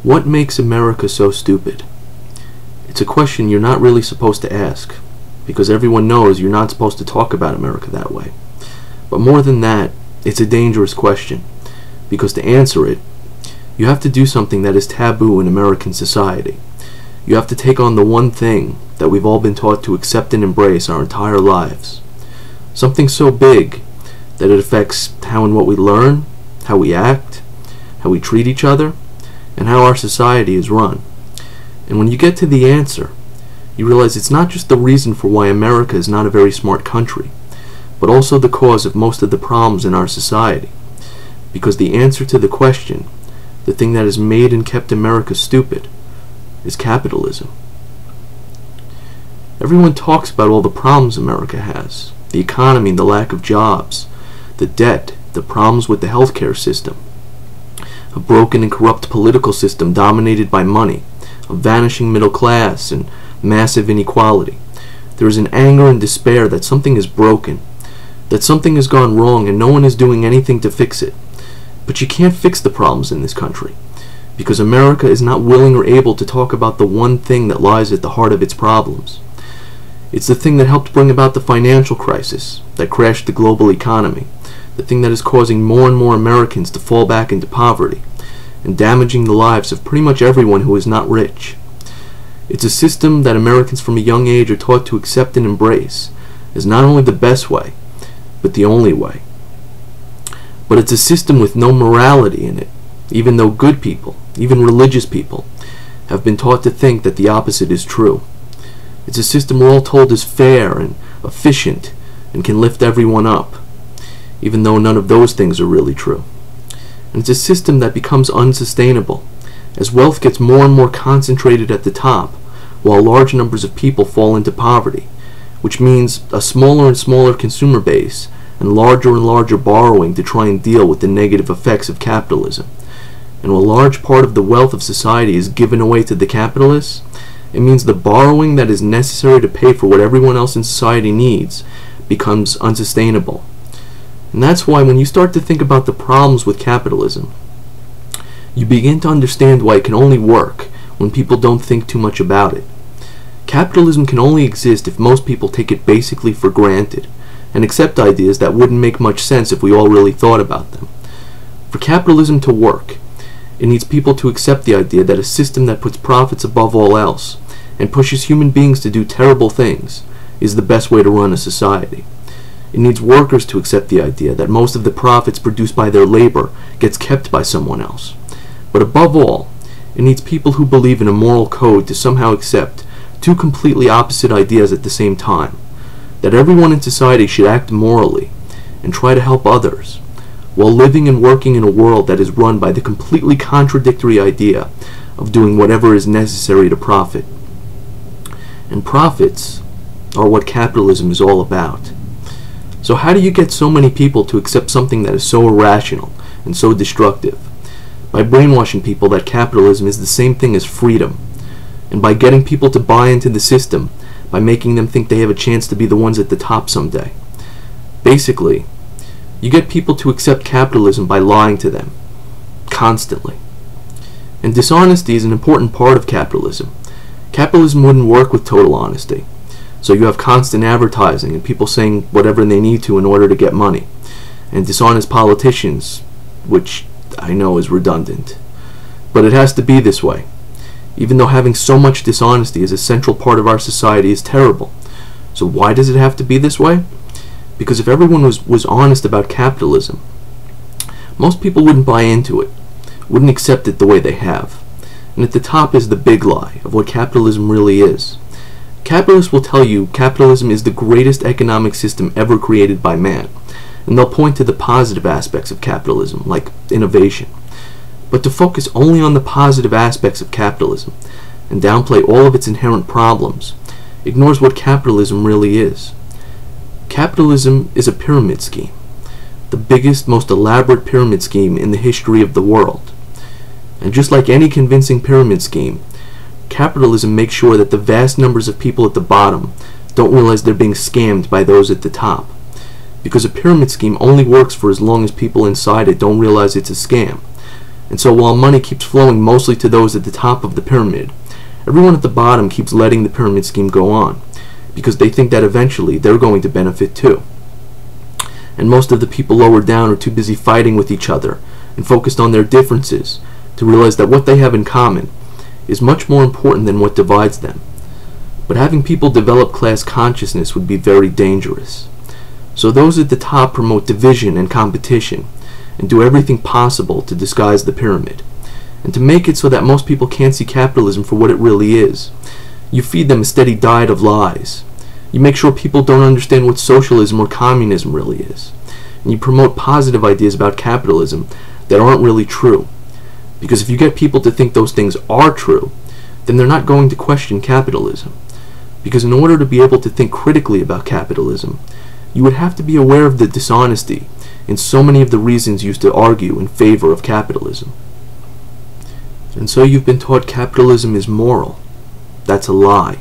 What makes America so stupid? It's a question you're not really supposed to ask, because everyone knows you're not supposed to talk about America that way. But more than that, it's a dangerous question, because to answer it, you have to do something that is taboo in American society. You have to take on the one thing that we've all been taught to accept and embrace our entire lives. Something so big that it affects how and what we learn, how we act, how we treat each other, and how our society is run. And when you get to the answer, you realize it's not just the reason for why America is not a very smart country, but also the cause of most of the problems in our society. Because the answer to the question, the thing that has made and kept America stupid, is capitalism. Everyone talks about all the problems America has, the economy and the lack of jobs, the debt, the problems with the healthcare system, a broken and corrupt political system dominated by money, a vanishing middle class, and massive inequality. There is an anger and despair that something is broken, that something has gone wrong and no one is doing anything to fix it. But you can't fix the problems in this country, because America is not willing or able to talk about the one thing that lies at the heart of its problems. It's the thing that helped bring about the financial crisis, that crashed the global economy, the thing that is causing more and more Americans to fall back into poverty, and damaging the lives of pretty much everyone who is not rich. It's a system that Americans from a young age are taught to accept and embrace as not only the best way, but the only way. But it's a system with no morality in it, even though good people, even religious people, have been taught to think that the opposite is true. It's a system we're all told is fair and efficient and can lift everyone up, even though none of those things are really true. And it's a system that becomes unsustainable as wealth gets more and more concentrated at the top, while large numbers of people fall into poverty, which means a smaller and smaller consumer base and larger borrowing to try and deal with the negative effects of capitalism. And when a large part of the wealth of society is given away to the capitalists, it means the borrowing that is necessary to pay for what everyone else in society needs becomes unsustainable. And that's why when you start to think about the problems with capitalism, you begin to understand why it can only work when people don't think too much about it. Capitalism can only exist if most people take it basically for granted and accept ideas that wouldn't make much sense if we all really thought about them. For capitalism to work, it needs people to accept the idea that a system that puts profits above all else and pushes human beings to do terrible things is the best way to run a society. It needs workers to accept the idea that most of the profits produced by their labor gets kept by someone else. But above all, it needs people who believe in a moral code to somehow accept two completely opposite ideas at the same time. That everyone in society should act morally and try to help others, while living and working in a world that is run by the completely contradictory idea of doing whatever is necessary to profit. And profits are what capitalism is all about. So how do you get so many people to accept something that is so irrational and so destructive? By brainwashing people that capitalism is the same thing as freedom, and by getting people to buy into the system by making them think they have a chance to be the ones at the top someday. Basically, you get people to accept capitalism by lying to them, constantly. And dishonesty is an important part of capitalism. Capitalism wouldn't work with total honesty. So you have constant advertising and people saying whatever they need to in order to get money. And dishonest politicians, which I know is redundant. But it has to be this way. Even though having so much dishonesty as a central part of our society is terrible. So why does it have to be this way? Because if everyone was honest about capitalism, most people wouldn't buy into it, wouldn't accept it the way they have. And at the top is the big lie of what capitalism really is. Capitalists will tell you capitalism is the greatest economic system ever created by man, and they'll point to the positive aspects of capitalism, like innovation. But to focus only on the positive aspects of capitalism and downplay all of its inherent problems ignores what capitalism really is. Capitalism is a pyramid scheme, the biggest, most elaborate pyramid scheme in the history of the world. And just like any convincing pyramid scheme, capitalism makes sure that the vast numbers of people at the bottom don't realize they're being scammed by those at the top. Because a pyramid scheme only works for as long as people inside it don't realize it's a scam. And so while money keeps flowing mostly to those at the top of the pyramid, everyone at the bottom keeps letting the pyramid scheme go on, because they think that eventually they're going to benefit too. And most of the people lower down are too busy fighting with each other and focused on their differences to realize that what they have in common is much more important than what divides them. But having people develop class consciousness would be very dangerous. So those at the top promote division and competition and do everything possible to disguise the pyramid, and to make it so that most people can't see capitalism for what it really is. You feed them a steady diet of lies. You make sure people don't understand what socialism or communism really is. And you promote positive ideas about capitalism that aren't really true. Because if you get people to think those things are true, then they're not going to question capitalism. Because in order to be able to think critically about capitalism, you would have to be aware of the dishonesty in so many of the reasons used to argue in favor of capitalism. And so you've been taught capitalism is moral. That's a lie.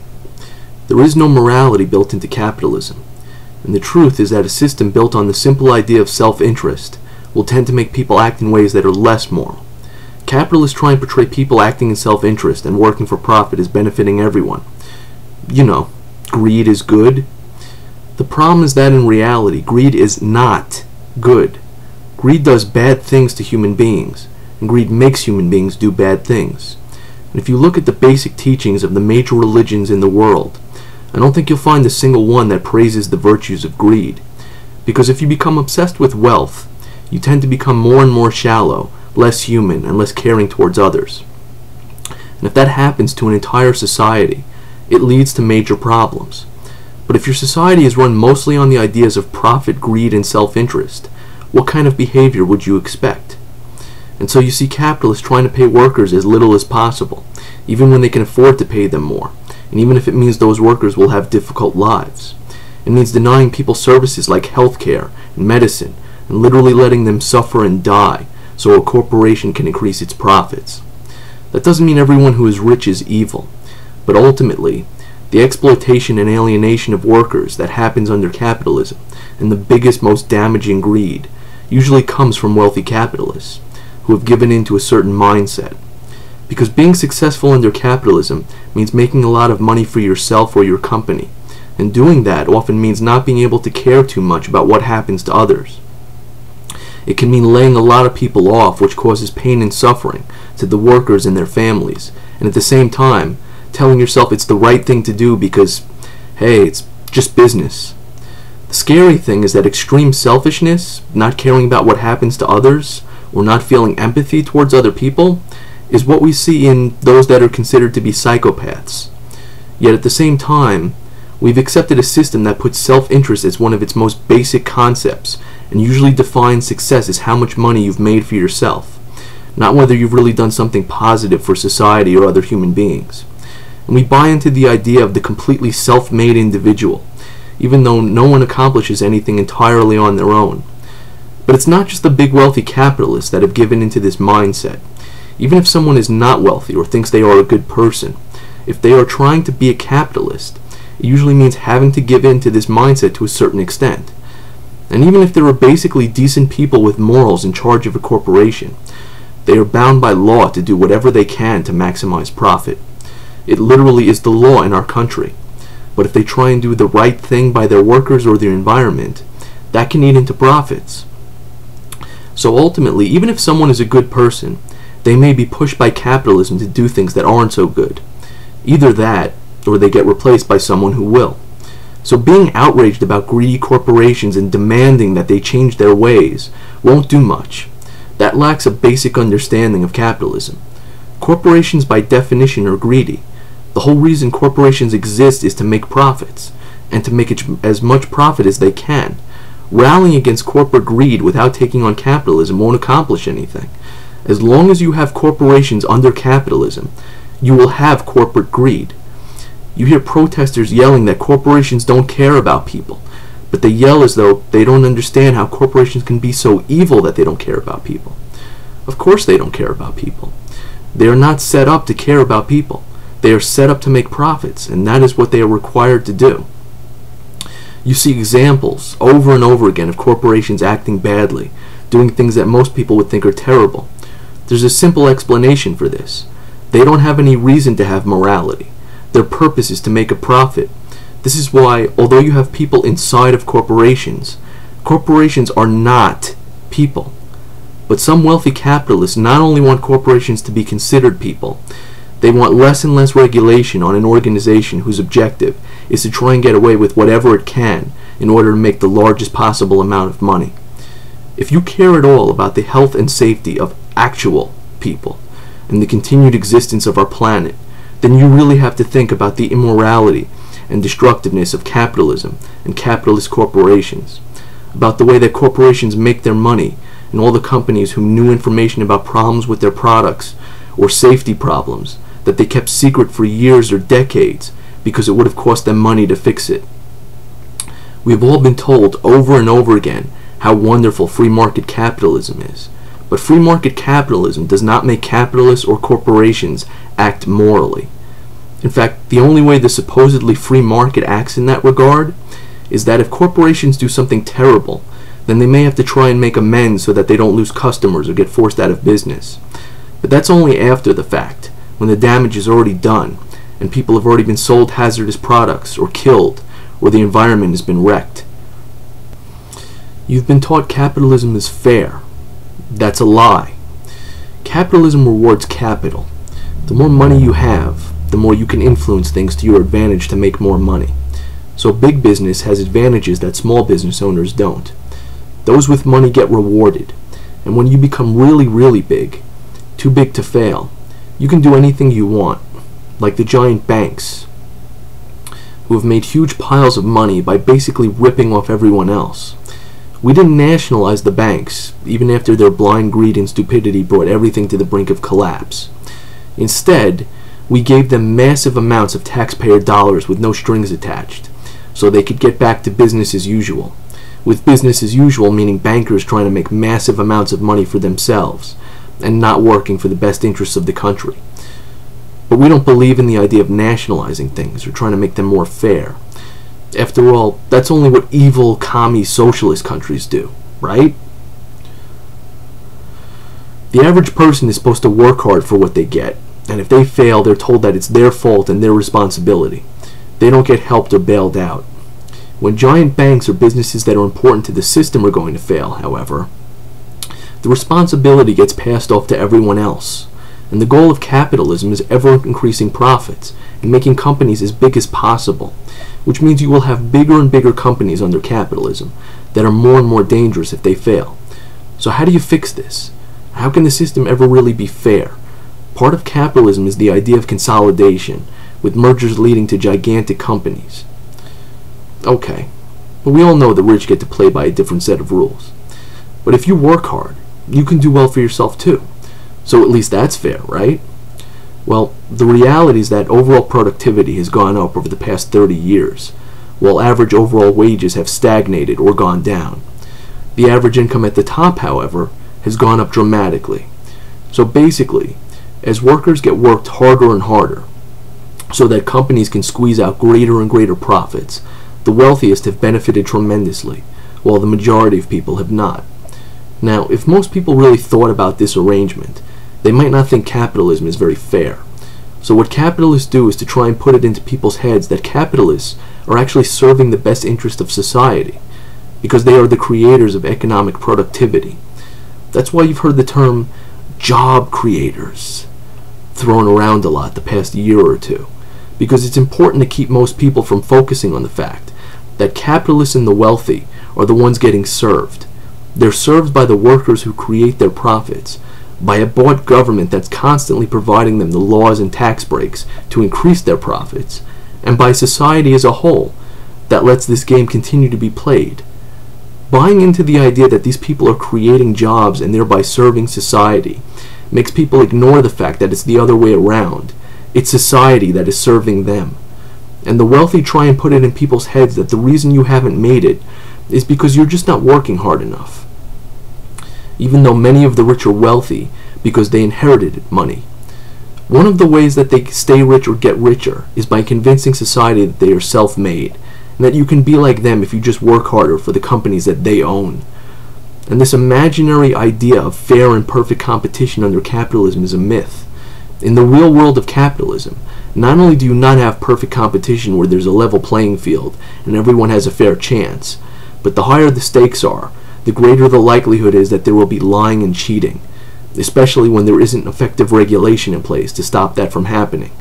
There is no morality built into capitalism. And the truth is that a system built on the simple idea of self-interest will tend to make people act in ways that are less moral. Capitalists try and portray people acting in self-interest and working for profit as benefiting everyone. You know, greed is good. The problem is that in reality, greed is not good. Greed does bad things to human beings, and greed makes human beings do bad things. And if you look at the basic teachings of the major religions in the world, I don't think you'll find a single one that praises the virtues of greed. Because if you become obsessed with wealth, you tend to become more and more shallow, less human, and less caring towards others. And if that happens to an entire society, it leads to major problems. But if your society is run mostly on the ideas of profit, greed, and self-interest, what kind of behavior would you expect? And so you see capitalists trying to pay workers as little as possible, even when they can afford to pay them more, and even if it means those workers will have difficult lives. It means denying people services like healthcare and medicine, and literally letting them suffer and die so a corporation can increase its profits. That doesn't mean everyone who is rich is evil, but ultimately, the exploitation and alienation of workers that happens under capitalism, and the biggest, most damaging greed, usually comes from wealthy capitalists, who have given in to a certain mindset. Because being successful under capitalism means making a lot of money for yourself or your company, and doing that often means not being able to care too much about what happens to others. It can mean laying a lot of people off, which causes pain and suffering to the workers and their families, and at the same time, telling yourself it's the right thing to do because, hey, it's just business. The scary thing is that extreme selfishness, not caring about what happens to others, or not feeling empathy towards other people, is what we see in those that are considered to be psychopaths. Yet at the same time, we've accepted a system that puts self-interest as one of its most basic concepts, and usually defines success as how much money you've made for yourself, not whether you've really done something positive for society or other human beings. And we buy into the idea of the completely self-made individual, even though no one accomplishes anything entirely on their own. But it's not just the big wealthy capitalists that have given into this mindset. Even if someone is not wealthy or thinks they are a good person, if they are trying to be a capitalist, it usually means having to give in to this mindset to a certain extent. And even if there are basically decent people with morals in charge of a corporation, they are bound by law to do whatever they can to maximize profit. It literally is the law in our country. But if they try and do the right thing by their workers or their environment, that can eat into profits. So ultimately, even if someone is a good person, they may be pushed by capitalism to do things that aren't so good. Either that, or they get replaced by someone who will. So being outraged about greedy corporations and demanding that they change their ways won't do much. That lacks a basic understanding of capitalism. Corporations by definition are greedy. The whole reason corporations exist is to make profits, and to make as much profit as they can. Rallying against corporate greed without taking on capitalism won't accomplish anything. As long as you have corporations under capitalism, you will have corporate greed. You hear protesters yelling that corporations don't care about people, but they yell as though they don't understand how corporations can be so evil that they don't care about people. Of course they don't care about people. They are not set up to care about people. They are set up to make profits, and that is what they are required to do. You see examples over and over again of corporations acting badly, doing things that most people would think are terrible. There's a simple explanation for this. They don't have any reason to have morality. Their purpose is to make a profit. This is why, although you have people inside of corporations, corporations are not people. But some wealthy capitalists not only want corporations to be considered people, they want less and less regulation on an organization whose objective is to try and get away with whatever it can in order to make the largest possible amount of money. If you care at all about the health and safety of actual people and the continued existence of our planet, then you really have to think about the immorality and destructiveness of capitalism and capitalist corporations, about the way that corporations make their money, and all the companies who knew information about problems with their products or safety problems that they kept secret for years or decades because it would have cost them money to fix it. We have all been told over and over again how wonderful free market capitalism is. But free market capitalism does not make capitalists or corporations act morally. In fact, the only way the supposedly free market acts in that regard is that if corporations do something terrible, then they may have to try and make amends so that they don't lose customers or get forced out of business. But that's only after the fact, when the damage is already done, and people have already been sold hazardous products or killed, or the environment has been wrecked. You've been taught capitalism is fair. That's a lie. Capitalism rewards capital. The more money you have, the more you can influence things to your advantage to make more money. So big business has advantages that small business owners don't. Those with money get rewarded, and when you become really, really big, too big to fail, you can do anything you want, like the giant banks, who have made huge piles of money by basically ripping off everyone else. We didn't nationalize the banks, even after their blind greed and stupidity brought everything to the brink of collapse. Instead, we gave them massive amounts of taxpayer dollars with no strings attached, so they could get back to business as usual. With business as usual meaning bankers trying to make massive amounts of money for themselves, and not working for the best interests of the country. But we don't believe in the idea of nationalizing things or trying to make them more fair. After all, that's only what evil, commie, socialist countries do, right? The average person is supposed to work hard for what they get, and if they fail, they're told that it's their fault and their responsibility. They don't get helped or bailed out. When giant banks or businesses that are important to the system are going to fail, however, the responsibility gets passed off to everyone else. And the goal of capitalism is ever-increasing profits and making companies as big as possible, which means you will have bigger and bigger companies under capitalism that are more and more dangerous if they fail. So how do you fix this? How can the system ever really be fair? Part of capitalism is the idea of consolidation, with mergers leading to gigantic companies. Okay, but we all know the rich get to play by a different set of rules. But if you work hard, you can do well for yourself too. So at least that's fair, right? Well, the reality is that overall productivity has gone up over the past 30 years, while average overall wages have stagnated or gone down. The average income at the top, however, has gone up dramatically. So basically, as workers get worked harder and harder, so that companies can squeeze out greater and greater profits, the wealthiest have benefited tremendously, while the majority of people have not. Now, if most people really thought about this arrangement, they might not think capitalism is very fair. So what capitalists do is to try and put it into people's heads that capitalists are actually serving the best interest of society, because they are the creators of economic productivity. That's why you've heard the term job creators thrown around a lot the past year or two, because it's important to keep most people from focusing on the fact that capitalists and the wealthy are the ones getting served. They're served by the workers who create their profits, by a bought government that's constantly providing them the laws and tax breaks to increase their profits, and by society as a whole that lets this game continue to be played. Buying into the idea that these people are creating jobs and thereby serving society makes people ignore the fact that it's the other way around. It's society that is serving them. And the wealthy try and put it in people's heads that the reason you haven't made it is because you're just not working hard enough. Even though many of the rich are wealthy because they inherited money. One of the ways that they stay rich or get richer is by convincing society that they are self-made, and that you can be like them if you just work harder for the companies that they own. And this imaginary idea of fair and perfect competition under capitalism is a myth. In the real world of capitalism, not only do you not have perfect competition where there's a level playing field and everyone has a fair chance, but the higher the stakes are, the greater the likelihood is that there will be lying and cheating, especially when there isn't effective regulation in place to stop that from happening.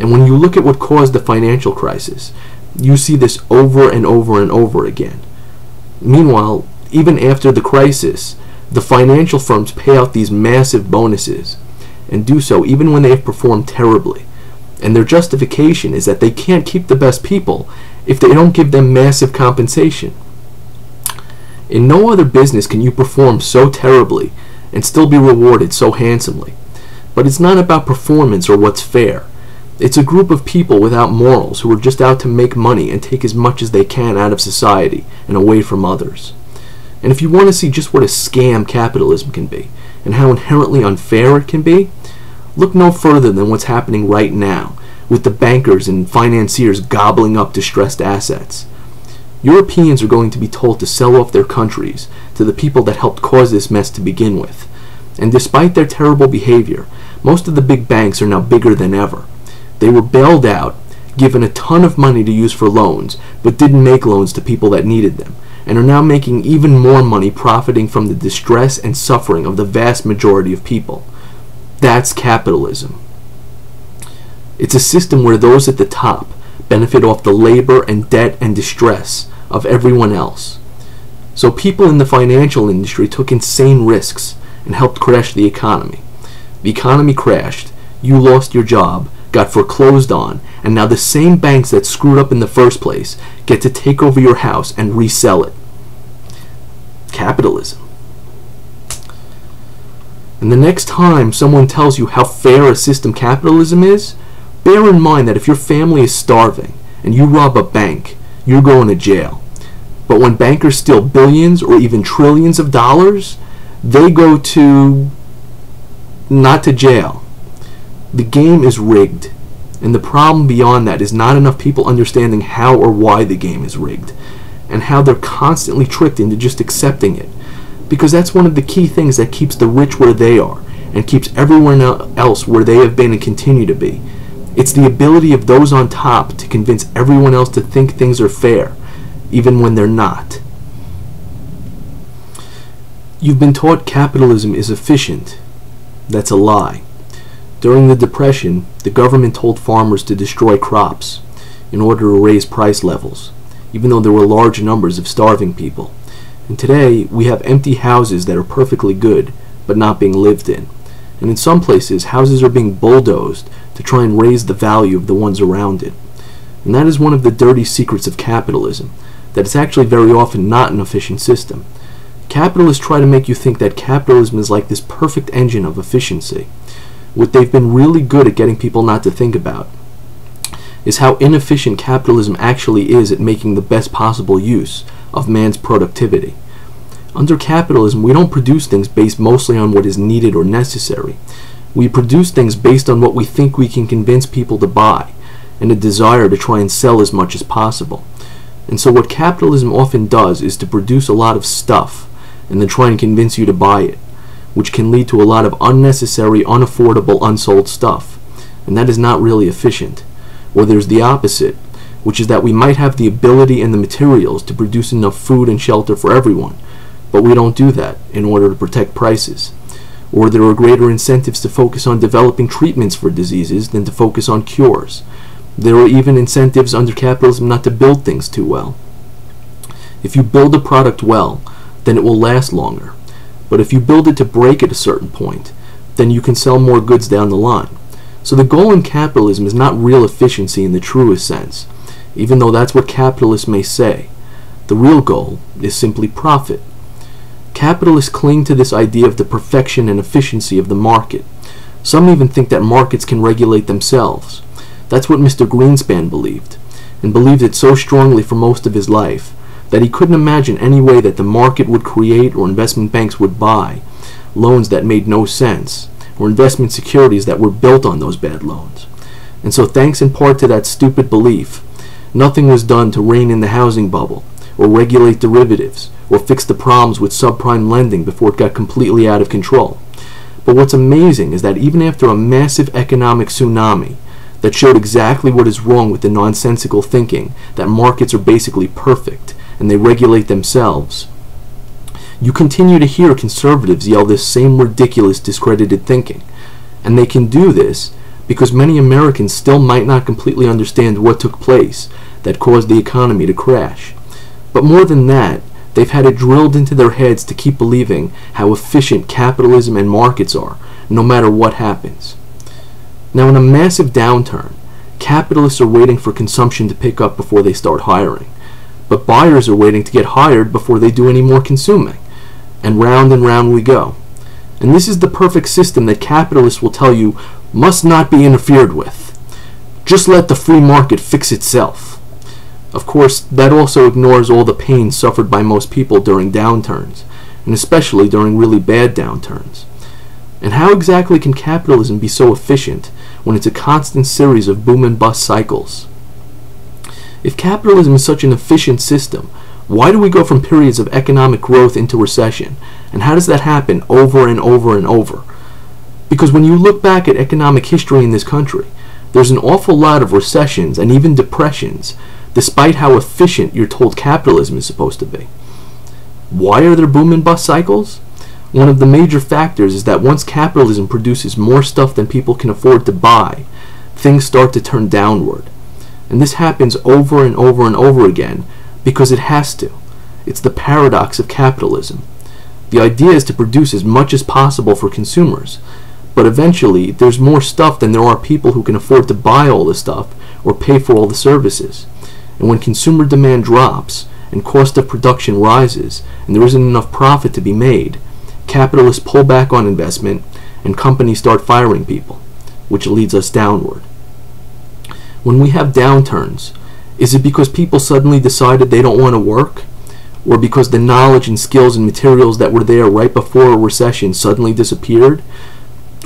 And when you look at what caused the financial crisis, you see this over and over and over again. Meanwhile, even after the crisis, the financial firms pay out these massive bonuses, and do so even when they have performed terribly. And their justification is that they can't keep the best people if they don't give them massive compensation. In no other business can you perform so terribly and still be rewarded so handsomely. But it's not about performance or what's fair. It's a group of people without morals who are just out to make money and take as much as they can out of society and away from others. And if you want to see just what a scam capitalism can be, and how inherently unfair it can be, look no further than what's happening right now, with the bankers and financiers gobbling up distressed assets. Europeans are going to be told to sell off their countries to the people that helped cause this mess to begin with. And despite their terrible behavior, most of the big banks are now bigger than ever. They were bailed out, given a ton of money to use for loans, but didn't make loans to people that needed them, and are now making even more money profiting from the distress and suffering of the vast majority of people. That's capitalism. It's a system where those at the top benefit off the labor and debt and distress of everyone else. So people in the financial industry took insane risks and helped crash the economy. The economy crashed, you lost your job, got foreclosed on, and now the same banks that screwed up in the first place get to take over your house and resell it. Capitalism. And the next time someone tells you how fair a system capitalism is, bear in mind that if your family is starving and you rob a bank, you're going to jail. But when bankers steal billions or even trillions of dollars, they go to not to jail. The game is rigged, and the problem beyond that is not enough people understanding how or why the game is rigged, and how they're constantly tricked into just accepting it, because that's one of the key things that keeps the rich where they are, and keeps everyone else where they have been and continue to be. It's the ability of those on top to convince everyone else to think things are fair, even when they're not. You've been taught capitalism is efficient. That's a lie. During the Depression, the government told farmers to destroy crops in order to raise price levels, even though there were large numbers of starving people. And today, we have empty houses that are perfectly good, but not being lived in. And in some places, houses are being bulldozed to try and raise the value of the ones around it. And that is one of the dirty secrets of capitalism, that it's actually very often not an efficient system. Capitalists try to make you think that capitalism is like this perfect engine of efficiency. What they've been really good at getting people not to think about is how inefficient capitalism actually is at making the best possible use of man's productivity. Under capitalism, we don't produce things based mostly on what is needed or necessary. We produce things based on what we think we can convince people to buy, and a desire to try and sell as much as possible. And so what capitalism often does is to produce a lot of stuff, and then try and convince you to buy it, which can lead to a lot of unnecessary, unaffordable, unsold stuff. And that is not really efficient. Or there's the opposite, which is that we might have the ability and the materials to produce enough food and shelter for everyone, but we don't do that in order to protect prices. Or there are greater incentives to focus on developing treatments for diseases than to focus on cures. There are even incentives under capitalism not to build things too well. If you build a product well, then it will last longer. But if you build it to break at a certain point, then you can sell more goods down the line. So the goal in capitalism is not real efficiency in the truest sense, even though that's what capitalists may say. The real goal is simply profit. Capitalists cling to this idea of the perfection and efficiency of the market. Some even think that markets can regulate themselves. That's what Mr. Greenspan believed, and believed it so strongly for most of his life that he couldn't imagine any way that the market would create or investment banks would buy loans that made no sense, or investment securities that were built on those bad loans. And so thanks in part to that stupid belief, nothing was done to rein in the housing bubble, or regulate derivatives, or fixed the problems with subprime lending before it got completely out of control. But what's amazing is that even after a massive economic tsunami that showed exactly what is wrong with the nonsensical thinking that markets are basically perfect and they regulate themselves, you continue to hear conservatives yell this same ridiculous, discredited thinking. And they can do this because many Americans still might not completely understand what took place that caused the economy to crash. But more than that, they've had it drilled into their heads to keep believing how efficient capitalism and markets are, no matter what happens. Now, in a massive downturn, capitalists are waiting for consumption to pick up before they start hiring. But buyers are waiting to get hired before they do any more consuming. And round we go. And this is the perfect system that capitalists will tell you must not be interfered with. Just let the free market fix itself. Of course, that also ignores all the pain suffered by most people during downturns, and especially during really bad downturns. And how exactly can capitalism be so efficient when it's a constant series of boom and bust cycles? If capitalism is such an efficient system, why do we go from periods of economic growth into recession? And how does that happen over and over and over? Because when you look back at economic history in this country, there's an awful lot of recessions and even depressions, despite how efficient you're told capitalism is supposed to be. Why are there boom and bust cycles? One of the major factors is that once capitalism produces more stuff than people can afford to buy, things start to turn downward. And this happens over and over and over again because it has to. It's the paradox of capitalism. The idea is to produce as much as possible for consumers, but eventually there's more stuff than there are people who can afford to buy all the stuff or pay for all the services. And when consumer demand drops and cost of production rises and there isn't enough profit to be made, capitalists pull back on investment and companies start firing people, which leads us downward. When we have downturns, is it because people suddenly decided they don't want to work? Or because the knowledge and skills and materials that were there right before a recession suddenly disappeared?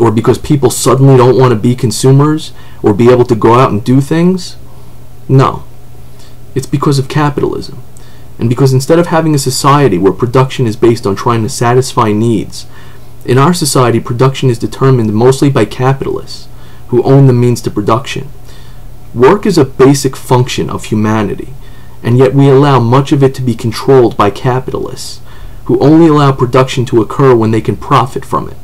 Or because people suddenly don't want to be consumers or be able to go out and do things? No. It's because of capitalism. And because instead of having a society where production is based on trying to satisfy needs, in our society production is determined mostly by capitalists who own the means to production. Work is a basic function of humanity, and yet we allow much of it to be controlled by capitalists who only allow production to occur when they can profit from it.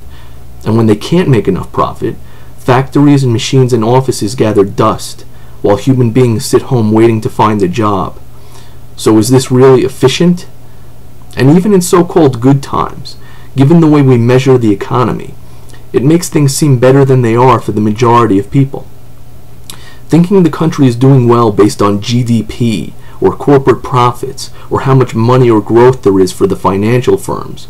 And when they can't make enough profit, factories and machines and offices gather dust, while human beings sit home waiting to find a job. So is this really efficient? And even in so-called good times, given the way we measure the economy, it makes things seem better than they are for the majority of people. Thinking the country is doing well based on GDP, or corporate profits, or how much money or growth there is for the financial firms,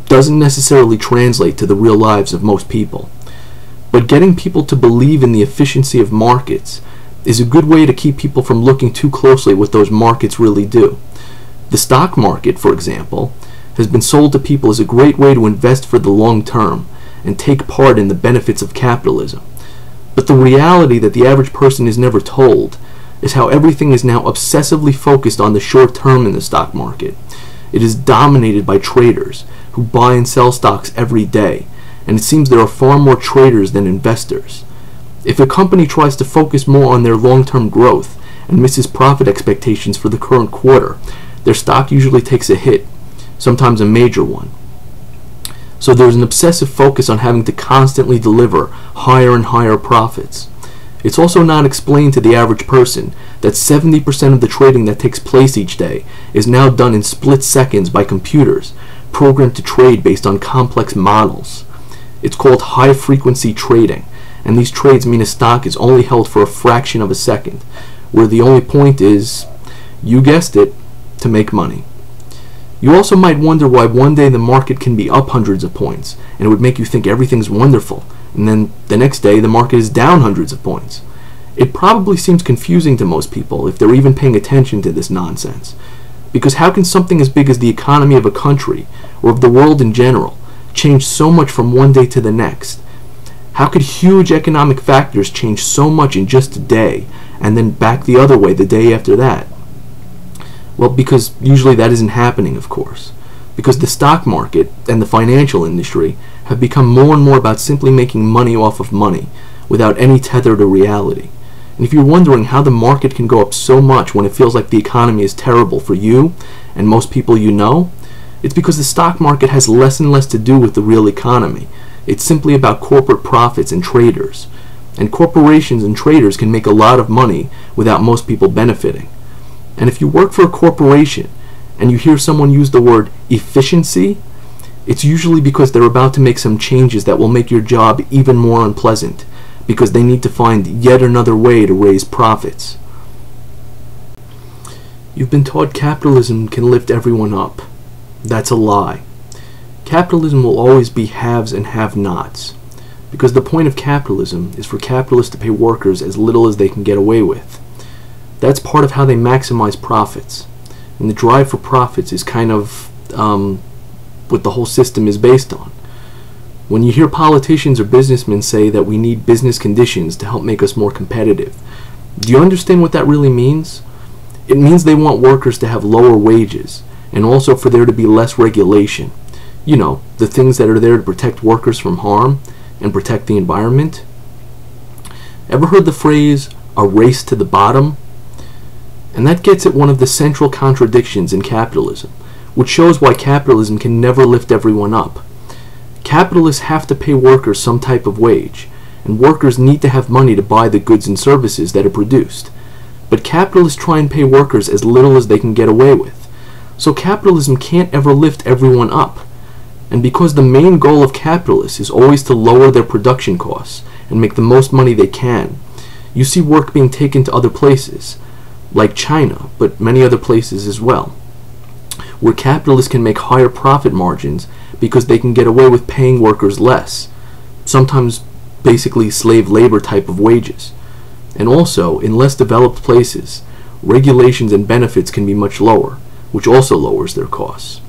doesn't necessarily translate to the real lives of most people. But getting people to believe in the efficiency of markets is a good way to keep people from looking too closely at what those markets really do. The stock market, for example, has been sold to people as a great way to invest for the long term and take part in the benefits of capitalism. But the reality that the average person is never told is how everything is now obsessively focused on the short term in the stock market. It is dominated by traders who buy and sell stocks every day, and it seems there are far more traders than investors. If a company tries to focus more on their long-term growth and misses profit expectations for the current quarter, their stock usually takes a hit, sometimes a major one. So there's an obsessive focus on having to constantly deliver higher and higher profits. It's also not explained to the average person that 70% of the trading that takes place each day is now done in split seconds by computers, programmed to trade based on complex models. It's called high-frequency trading, and these trades mean a stock is only held for a fraction of a second, where the only point is, you guessed it, to make money. You also might wonder why one day the market can be up hundreds of points, and it would make you think everything's wonderful, and then the next day the market is down hundreds of points. It probably seems confusing to most people if they're even paying attention to this nonsense, because how can something as big as the economy of a country, or of the world in general, change so much from one day to the next? How could huge economic factors change so much in just a day, and then back the other way the day after that? Well, because usually that isn't happening, of course. Because the stock market and the financial industry have become more and more about simply making money off of money without any tether to reality. And if you're wondering how the market can go up so much when it feels like the economy is terrible for you and most people you know, it's because the stock market has less and less to do with the real economy. It's simply about corporate profits and traders. And corporations and traders can make a lot of money without most people benefiting. And if you work for a corporation and you hear someone use the word efficiency, it's usually because they're about to make some changes that will make your job even more unpleasant, because they need to find yet another way to raise profits. You've been taught capitalism can lift everyone up. That's a lie. Capitalism will always be haves and have-nots, because the point of capitalism is for capitalists to pay workers as little as they can get away with. That's part of how they maximize profits. And the drive for profits is kind of what the whole system is based on. When you hear politicians or businessmen say that we need business conditions to help make us more competitive, do you understand what that really means? It means they want workers to have lower wages, and also for there to be less regulation. You know, the things that are there to protect workers from harm and protect the environment. Ever heard the phrase, a race to the bottom? And that gets at one of the central contradictions in capitalism, which shows why capitalism can never lift everyone up. Capitalists have to pay workers some type of wage, and workers need to have money to buy the goods and services that are produced. But capitalists try and pay workers as little as they can get away with. So capitalism can't ever lift everyone up. And because the main goal of capitalists is always to lower their production costs and make the most money they can, you see work being taken to other places, like China, but many other places as well, where capitalists can make higher profit margins because they can get away with paying workers less, sometimes basically slave labor type of wages. And also, in less developed places, regulations and benefits can be much lower, which also lowers their costs.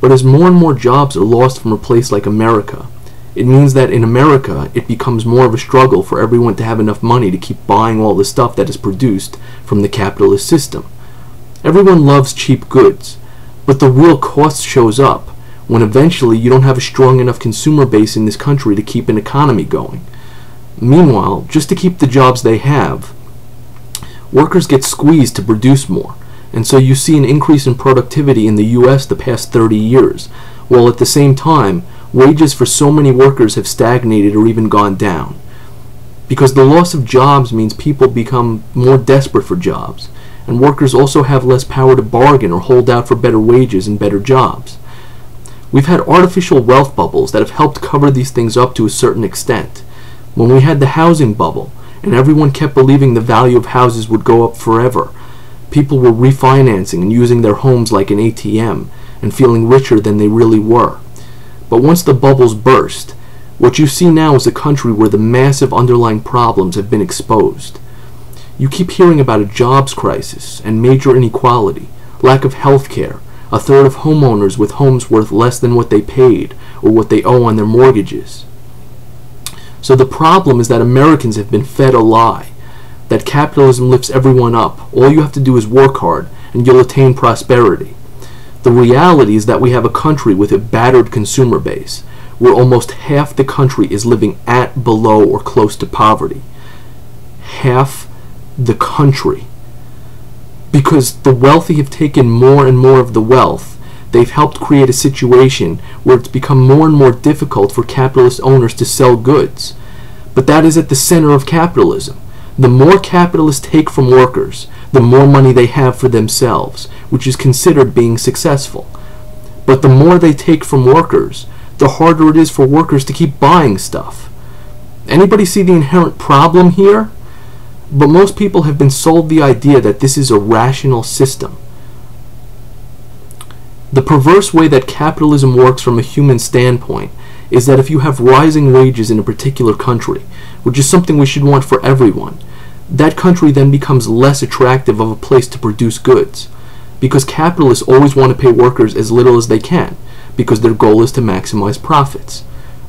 But as more and more jobs are lost from a place like America, it means that in America it becomes more of a struggle for everyone to have enough money to keep buying all the stuff that is produced from the capitalist system. Everyone loves cheap goods, but the real cost shows up when eventually you don't have a strong enough consumer base in this country to keep an economy going. Meanwhile, just to keep the jobs they have, workers get squeezed to produce more, and so you see an increase in productivity in the US the past 30 years, while at the same time, wages for so many workers have stagnated or even gone down. Because the loss of jobs means people become more desperate for jobs, and workers also have less power to bargain or hold out for better wages and better jobs. We've had artificial wealth bubbles that have helped cover these things up to a certain extent. When we had the housing bubble, and everyone kept believing the value of houses would go up forever, people were refinancing and using their homes like an ATM, and feeling richer than they really were. But once the bubbles burst, what you see now is a country where the massive underlying problems have been exposed. You keep hearing about a jobs crisis and major inequality, lack of health care, a third of homeowners with homes worth less than what they paid or what they owe on their mortgages. So the problem is that Americans have been fed a lie, that capitalism lifts everyone up. All you have to do is work hard and you'll attain prosperity. The reality is that we have a country with a battered consumer base, where almost half the country is living at, below, or close to poverty. Half the country. Because the wealthy have taken more and more of the wealth, they've helped create a situation where it's become more and more difficult for capitalist owners to sell goods. But that is at the center of capitalism. The more capitalists take from workers, the more money they have for themselves, which is considered being successful. But the more they take from workers, the harder it is for workers to keep buying stuff. Anybody see the inherent problem here? But most people have been sold the idea that this is a rational system. The perverse way that capitalism works from a human standpoint is that if you have rising wages in a particular country, which is something we should want for everyone, that country then becomes less attractive of a place to produce goods, because capitalists always want to pay workers as little as they can, because their goal is to maximize profits.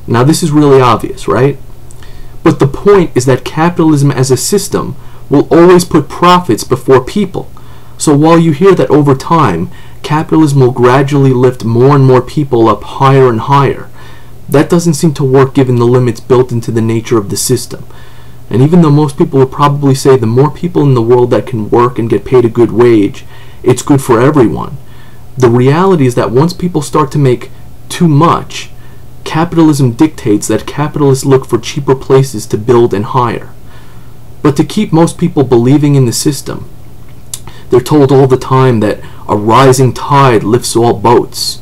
Now this is really obvious, right? But the point is that capitalism as a system will always put profits before people. So while you hear that over time, capitalism will gradually lift more and more people up higher and higher, that doesn't seem to work given the limits built into the nature of the system. And even though most people would probably say the more people in the world that can work and get paid a good wage, it's good for everyone, the reality is that once people start to make too much, capitalism dictates that capitalists look for cheaper places to build and hire. But to keep most people believing in the system, they're told all the time that a rising tide lifts all boats,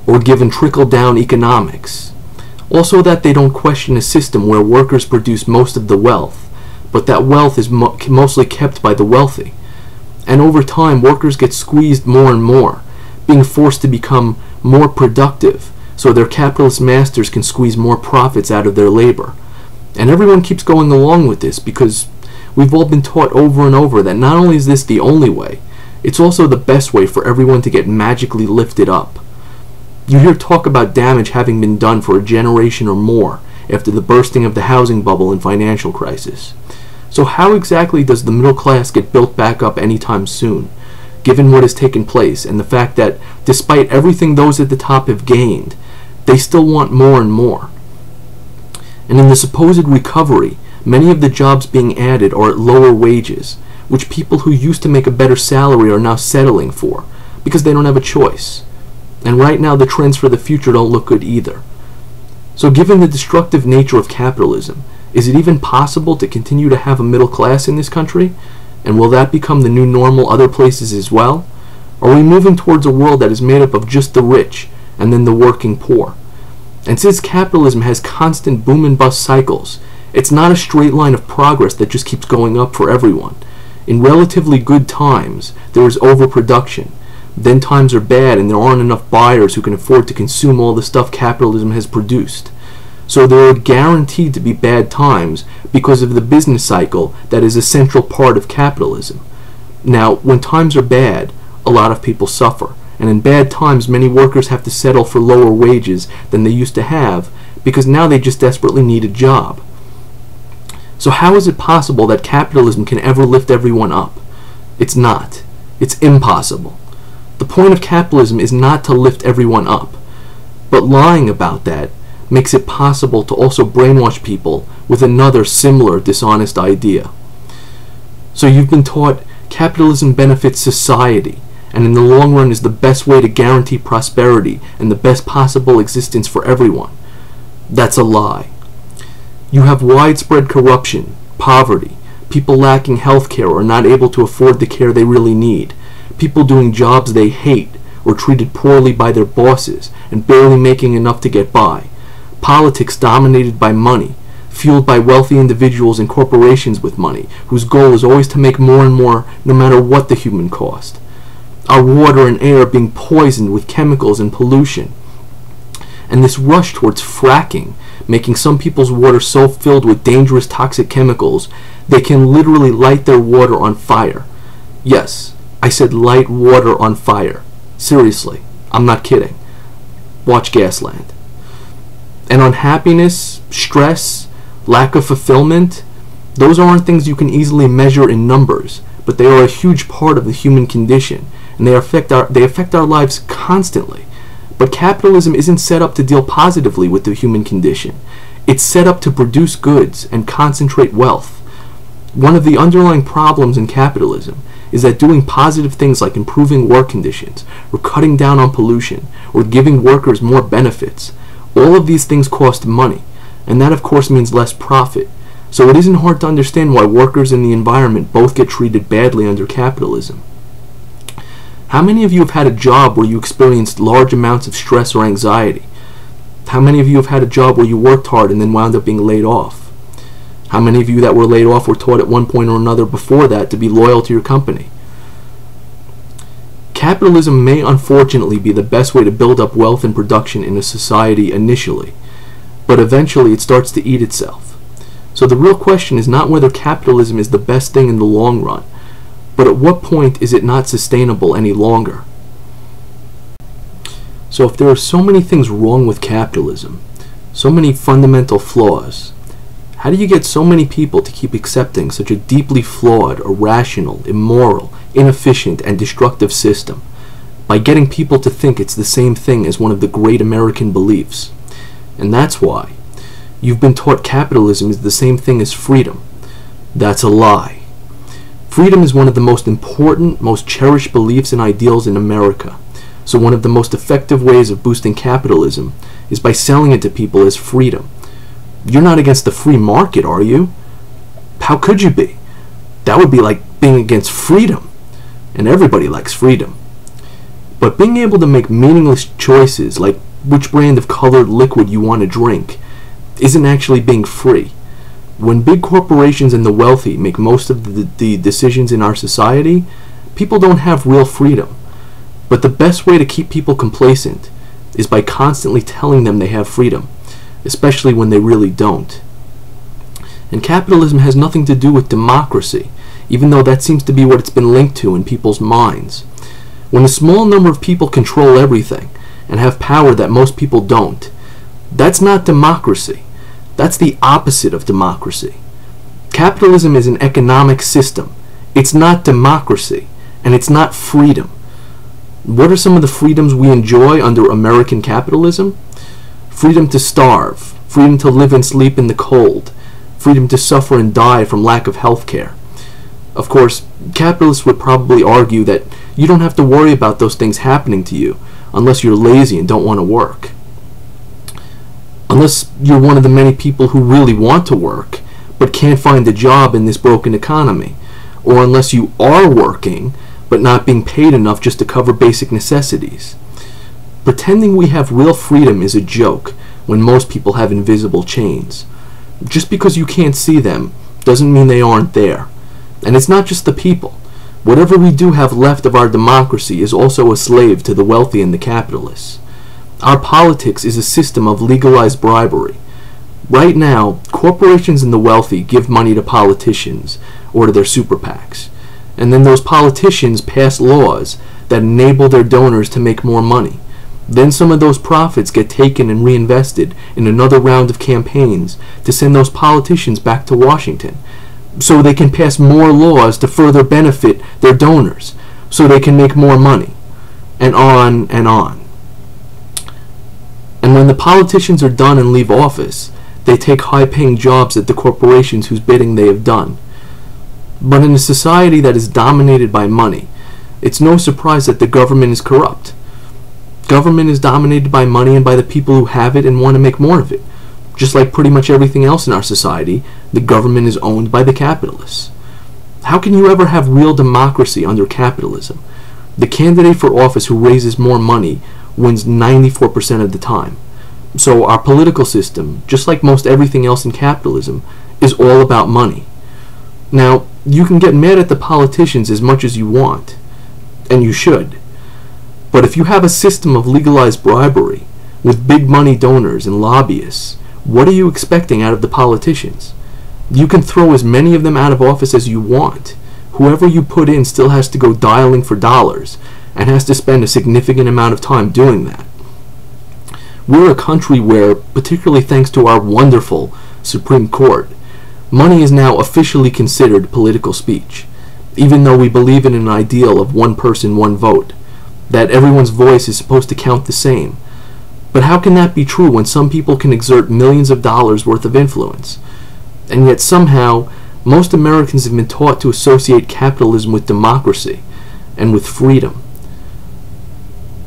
or given trickle-down economics. Also that they don't question a system where workers produce most of the wealth, but that wealth is mostly kept by the wealthy. And over time, workers get squeezed more and more, being forced to become more productive so their capitalist masters can squeeze more profits out of their labor. And everyone keeps going along with this because we've all been taught over and over that not only is this the only way, it's also the best way for everyone to get magically lifted up. You hear talk about damage having been done for a generation or more after the bursting of the housing bubble and financial crisis. So how exactly does the middle class get built back up anytime soon, given what has taken place and the fact that despite everything those at the top have gained, they still want more and more? And in the supposed recovery, many of the jobs being added are at lower wages, which people who used to make a better salary are now settling for, because they don't have a choice. And right now the trends for the future don't look good either. So given the destructive nature of capitalism, is it even possible to continue to have a middle class in this country? And will that become the new normal other places as well? Are we moving towards a world that is made up of just the rich and then the working poor? And since capitalism has constant boom and bust cycles, it's not a straight line of progress that just keeps going up for everyone. In relatively good times, there is overproduction. Then times are bad and there aren't enough buyers who can afford to consume all the stuff capitalism has produced. So there are guaranteed to be bad times because of the business cycle that is a central part of capitalism. Now, when times are bad, a lot of people suffer. And in bad times, many workers have to settle for lower wages than they used to have because now they just desperately need a job. So how is it possible that capitalism can ever lift everyone up? It's not. It's impossible. The point of capitalism is not to lift everyone up, but lying about that makes it possible to also brainwash people with another similar dishonest idea. So you've been taught capitalism benefits society, and in the long run is the best way to guarantee prosperity and the best possible existence for everyone. That's a lie. You have widespread corruption, poverty, people lacking health care or not able to afford the care they really need, people doing jobs they hate or treated poorly by their bosses and barely making enough to get by, politics dominated by money, fueled by wealthy individuals and corporations with money, whose goal is always to make more and more no matter what the human cost. Our water and air being poisoned with chemicals and pollution. And this rush towards fracking, making some people's water so filled with dangerous toxic chemicals, they can literally light their water on fire. Yes, I said light water on fire. Seriously, I'm not kidding. Watch Gasland. And unhappiness, stress, lack of fulfillment, those aren't things you can easily measure in numbers, but they are a huge part of the human condition, and they affect our lives constantly. But capitalism isn't set up to deal positively with the human condition. It's set up to produce goods and concentrate wealth. One of the underlying problems in capitalism is that doing positive things like improving work conditions, or cutting down on pollution, or giving workers more benefits, all of these things cost money, and that of course means less profit. So it isn't hard to understand why workers and the environment both get treated badly under capitalism. How many of you have had a job where you experienced large amounts of stress or anxiety? How many of you have had a job where you worked hard and then wound up being laid off? How many of you that were laid off were taught at one point or another before that to be loyal to your company? Capitalism may unfortunately be the best way to build up wealth and production in a society initially, but eventually it starts to eat itself. So the real question is not whether capitalism is the best thing in the long run, but at what point is it not sustainable any longer? So if there are so many things wrong with capitalism, so many fundamental flaws, how do you get so many people to keep accepting such a deeply flawed, irrational, immoral, inefficient, and destructive system by getting people to think it's the same thing as one of the great American beliefs. And that's why you've been taught capitalism is the same thing as freedom. That's a lie. Freedom is one of the most important, most cherished beliefs and ideals in America. So one of the most effective ways of boosting capitalism is by selling it to people as freedom. You're not against the free market, are you? How could you be? That would be like being against freedom. And everybody likes freedom. But being able to make meaningless choices, like which brand of colored liquid you want to drink, isn't actually being free. When big corporations and the wealthy make most of the decisions in our society, people don't have real freedom. But the best way to keep people complacent is by constantly telling them they have freedom, especially when they really don't. And capitalism has nothing to do with democracy, even though that seems to be what it's been linked to in people's minds. When a small number of people control everything and have power that most people don't, that's not democracy. That's the opposite of democracy. Capitalism is an economic system. It's not democracy, and it's not freedom. What are some of the freedoms we enjoy under American capitalism? Freedom to starve, freedom to live and sleep in the cold, freedom to suffer and die from lack of health care. Of course, capitalists would probably argue that you don't have to worry about those things happening to you unless you're lazy and don't want to work. Unless you're one of the many people who really want to work but can't find a job in this broken economy, or unless you are working but not being paid enough just to cover basic necessities. Pretending we have real freedom is a joke when most people have invisible chains. Just because you can't see them doesn't mean they aren't there. And it's not just the people. Whatever we do have left of our democracy is also a slave to the wealthy and the capitalists. Our politics is a system of legalized bribery. Right now, corporations and the wealthy give money to politicians or to their super PACs. And then those politicians pass laws that enable their donors to make more money. Then some of those profits get taken and reinvested in another round of campaigns to send those politicians back to Washington, so they can pass more laws to further benefit their donors, so they can make more money, and on and on. And when the politicians are done and leave office, they take high-paying jobs at the corporations whose bidding they have done. But in a society that is dominated by money, it's no surprise that the government is corrupt. Government is dominated by money and by the people who have it and want to make more of it. Just like pretty much everything else in our society, the government is owned by the capitalists. How can you ever have real democracy under capitalism? The candidate for office who raises more money wins 94% of the time. So our political system, just like most everything else in capitalism, is all about money. Now, you can get mad at the politicians as much as you want, and you should. But if you have a system of legalized bribery, with big money donors and lobbyists, what are you expecting out of the politicians? You can throw as many of them out of office as you want. Whoever you put in still has to go dialing for dollars, and has to spend a significant amount of time doing that. We're a country where, particularly thanks to our wonderful Supreme Court, money is now officially considered political speech, even though we believe in an ideal of one person, one vote, that everyone's voice is supposed to count the same. But how can that be true when some people can exert millions of dollars worth of influence? And yet somehow, most Americans have been taught to associate capitalism with democracy and with freedom.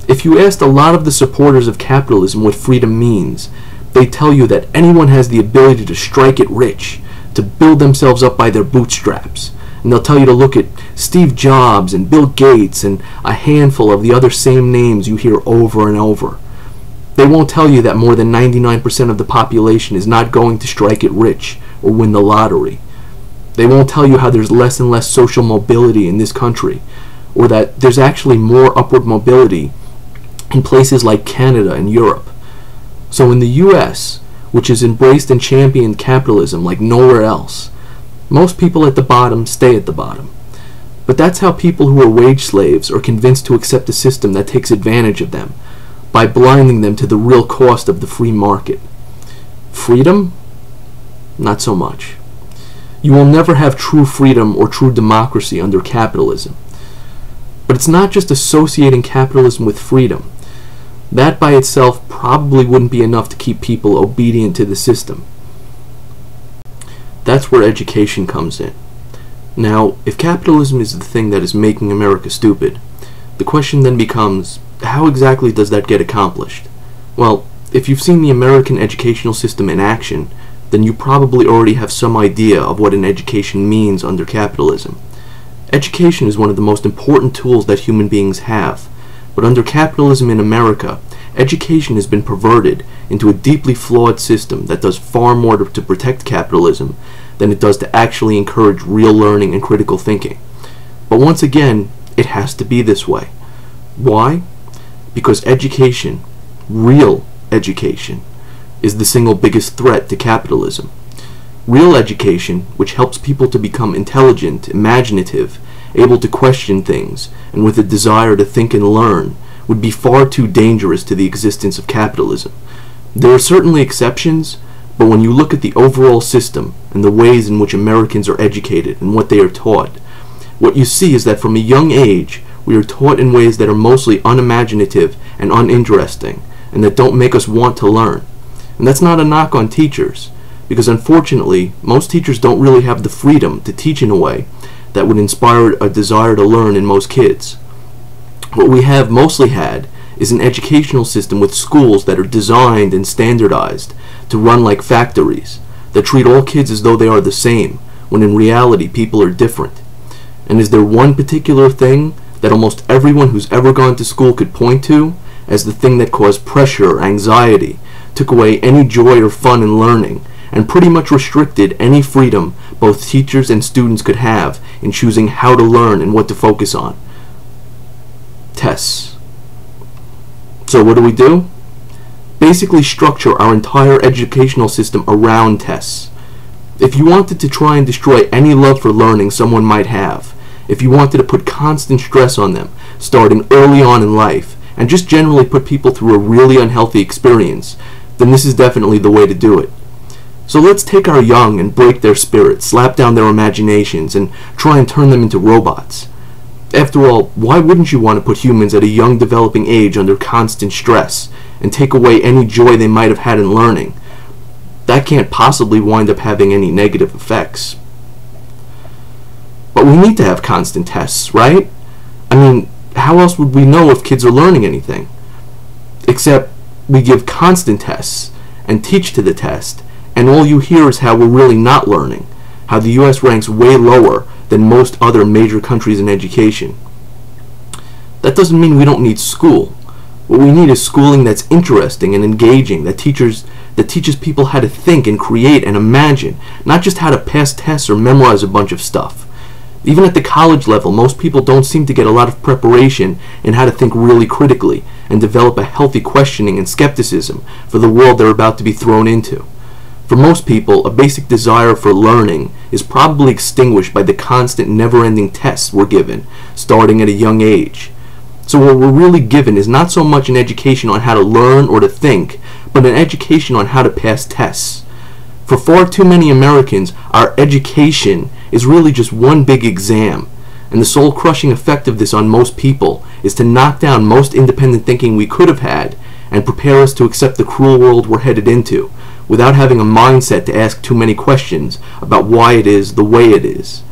If you asked a lot of the supporters of capitalism what freedom means, they tell you that anyone has the ability to strike it rich, to build themselves up by their bootstraps. And they'll tell you to look at Steve Jobs and Bill Gates and a handful of the other same names you hear over and over. They won't tell you that more than 99% of the population is not going to strike it rich or win the lottery. They won't tell you how there's less and less social mobility in this country, or that there's actually more upward mobility in places like Canada and Europe. So in the US, which has embraced and championed capitalism like nowhere else, most people at the bottom stay at the bottom. But that's how people who are wage slaves are convinced to accept a system that takes advantage of them, by blinding them to the real cost of the free market. Freedom? Not so much. You will never have true freedom or true democracy under capitalism. But it's not just associating capitalism with freedom. That by itself probably wouldn't be enough to keep people obedient to the system. That's where education comes in. Now, if capitalism is the thing that is making America stupid, the question then becomes, how exactly does that get accomplished? Well, if you've seen the American educational system in action, then you probably already have some idea of what an education means under capitalism. Education is one of the most important tools that human beings have, but under capitalism in America, education has been perverted into a deeply flawed system that does far more to protect capitalism than it does to actually encourage real learning and critical thinking. But once again, it has to be this way. Why? Because education, real education, is the single biggest threat to capitalism. Real education, which helps people to become intelligent, imaginative, able to question things, and with a desire to think and learn, would be far too dangerous to the existence of capitalism. There are certainly exceptions, but when you look at the overall system and the ways in which Americans are educated and what they are taught, what you see is that from a young age, we are taught in ways that are mostly unimaginative and uninteresting, and that don't make us want to learn. And that's not a knock on teachers, because unfortunately, most teachers don't really have the freedom to teach in a way that would inspire a desire to learn in most kids. What we have mostly had is an educational system with schools that are designed and standardized to run like factories, that treat all kids as though they are the same, when in reality people are different. And is there one particular thing that almost everyone who's ever gone to school could point to as the thing that caused pressure or anxiety, took away any joy or fun in learning, and pretty much restricted any freedom both teachers and students could have in choosing how to learn and what to focus on? Tests. So what do? Basically structure our entire educational system around tests. If you wanted to try and destroy any love for learning someone might have, if you wanted to put constant stress on them, starting early on in life, and just generally put people through a really unhealthy experience, then this is definitely the way to do it. So let's take our young and break their spirits, slap down their imaginations, and try and turn them into robots. After all, why wouldn't you want to put humans at a young developing age under constant stress, and take away any joy they might have had in learning? That can't possibly wind up having any negative effects. But we need to have constant tests, right? I mean, how else would we know if kids are learning anything? Except we give constant tests and teach to the test, and all you hear is how we're really not learning, how the US ranks way lower than most other major countries in education. That doesn't mean we don't need school. What we need is schooling that's interesting and engaging, that teaches people how to think and create and imagine, not just how to pass tests or memorize a bunch of stuff. Even at the college level, most people don't seem to get a lot of preparation in how to think really critically and develop a healthy questioning and skepticism for the world they're about to be thrown into. For most people, a basic desire for learning is probably extinguished by the constant never-ending tests we're given, starting at a young age. So what we're really given is not so much an education on how to learn or to think, but an education on how to pass tests. For far too many Americans, our education is really just one big exam, and the soul-crushing effect of this on most people is to knock down most independent thinking we could have had and prepare us to accept the cruel world we're headed into, without having a mindset to ask too many questions about why it is the way it is.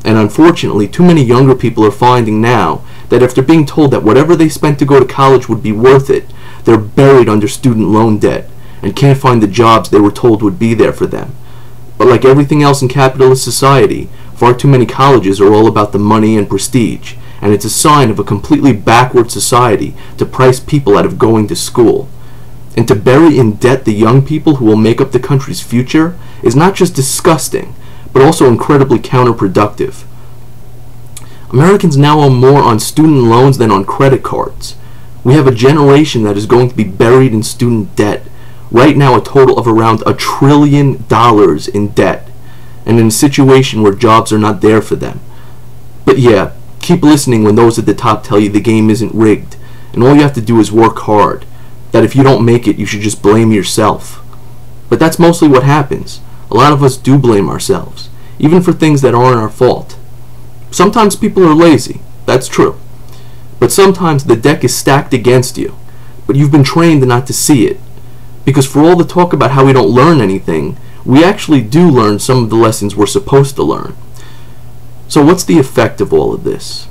And unfortunately, too many younger people are finding now that after being told that whatever they spent to go to college would be worth it, they're buried under student loan debt and can't find the jobs they were told would be there for them. But like everything else in capitalist society, far too many colleges are all about the money and prestige, and it's a sign of a completely backward society to price people out of going to school. And to bury in debt the young people who will make up the country's future is not just disgusting, but also incredibly counterproductive. Americans now owe more on student loans than on credit cards. We have a generation that is going to be buried in student debt, right now a total of around $1 trillion in debt, and in a situation where jobs are not there for them. But yeah, keep listening when those at the top tell you the game isn't rigged, and all you have to do is work hard, that if you don't make it, you should just blame yourself. But that's mostly what happens. A lot of us do blame ourselves, even for things that aren't our fault. Sometimes people are lazy, that's true. But sometimes the deck is stacked against you, but you've been trained not to see it. Because for all the talk about how we don't learn anything, we actually do learn some of the lessons we're supposed to learn. So what's the effect of all of this?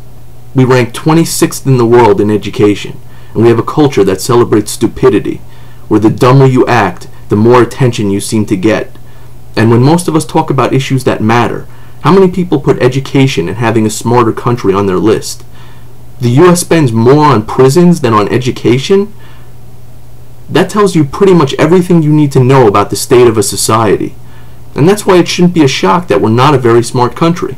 We rank 26th in the world in education, and we have a culture that celebrates stupidity, where the dumber you act, the more attention you seem to get. And when most of us talk about issues that matter, how many people put education and having a smarter country on their list? The US spends more on prisons than on education? That tells you pretty much everything you need to know about the state of a society. And that's why it shouldn't be a shock that we're not a very smart country.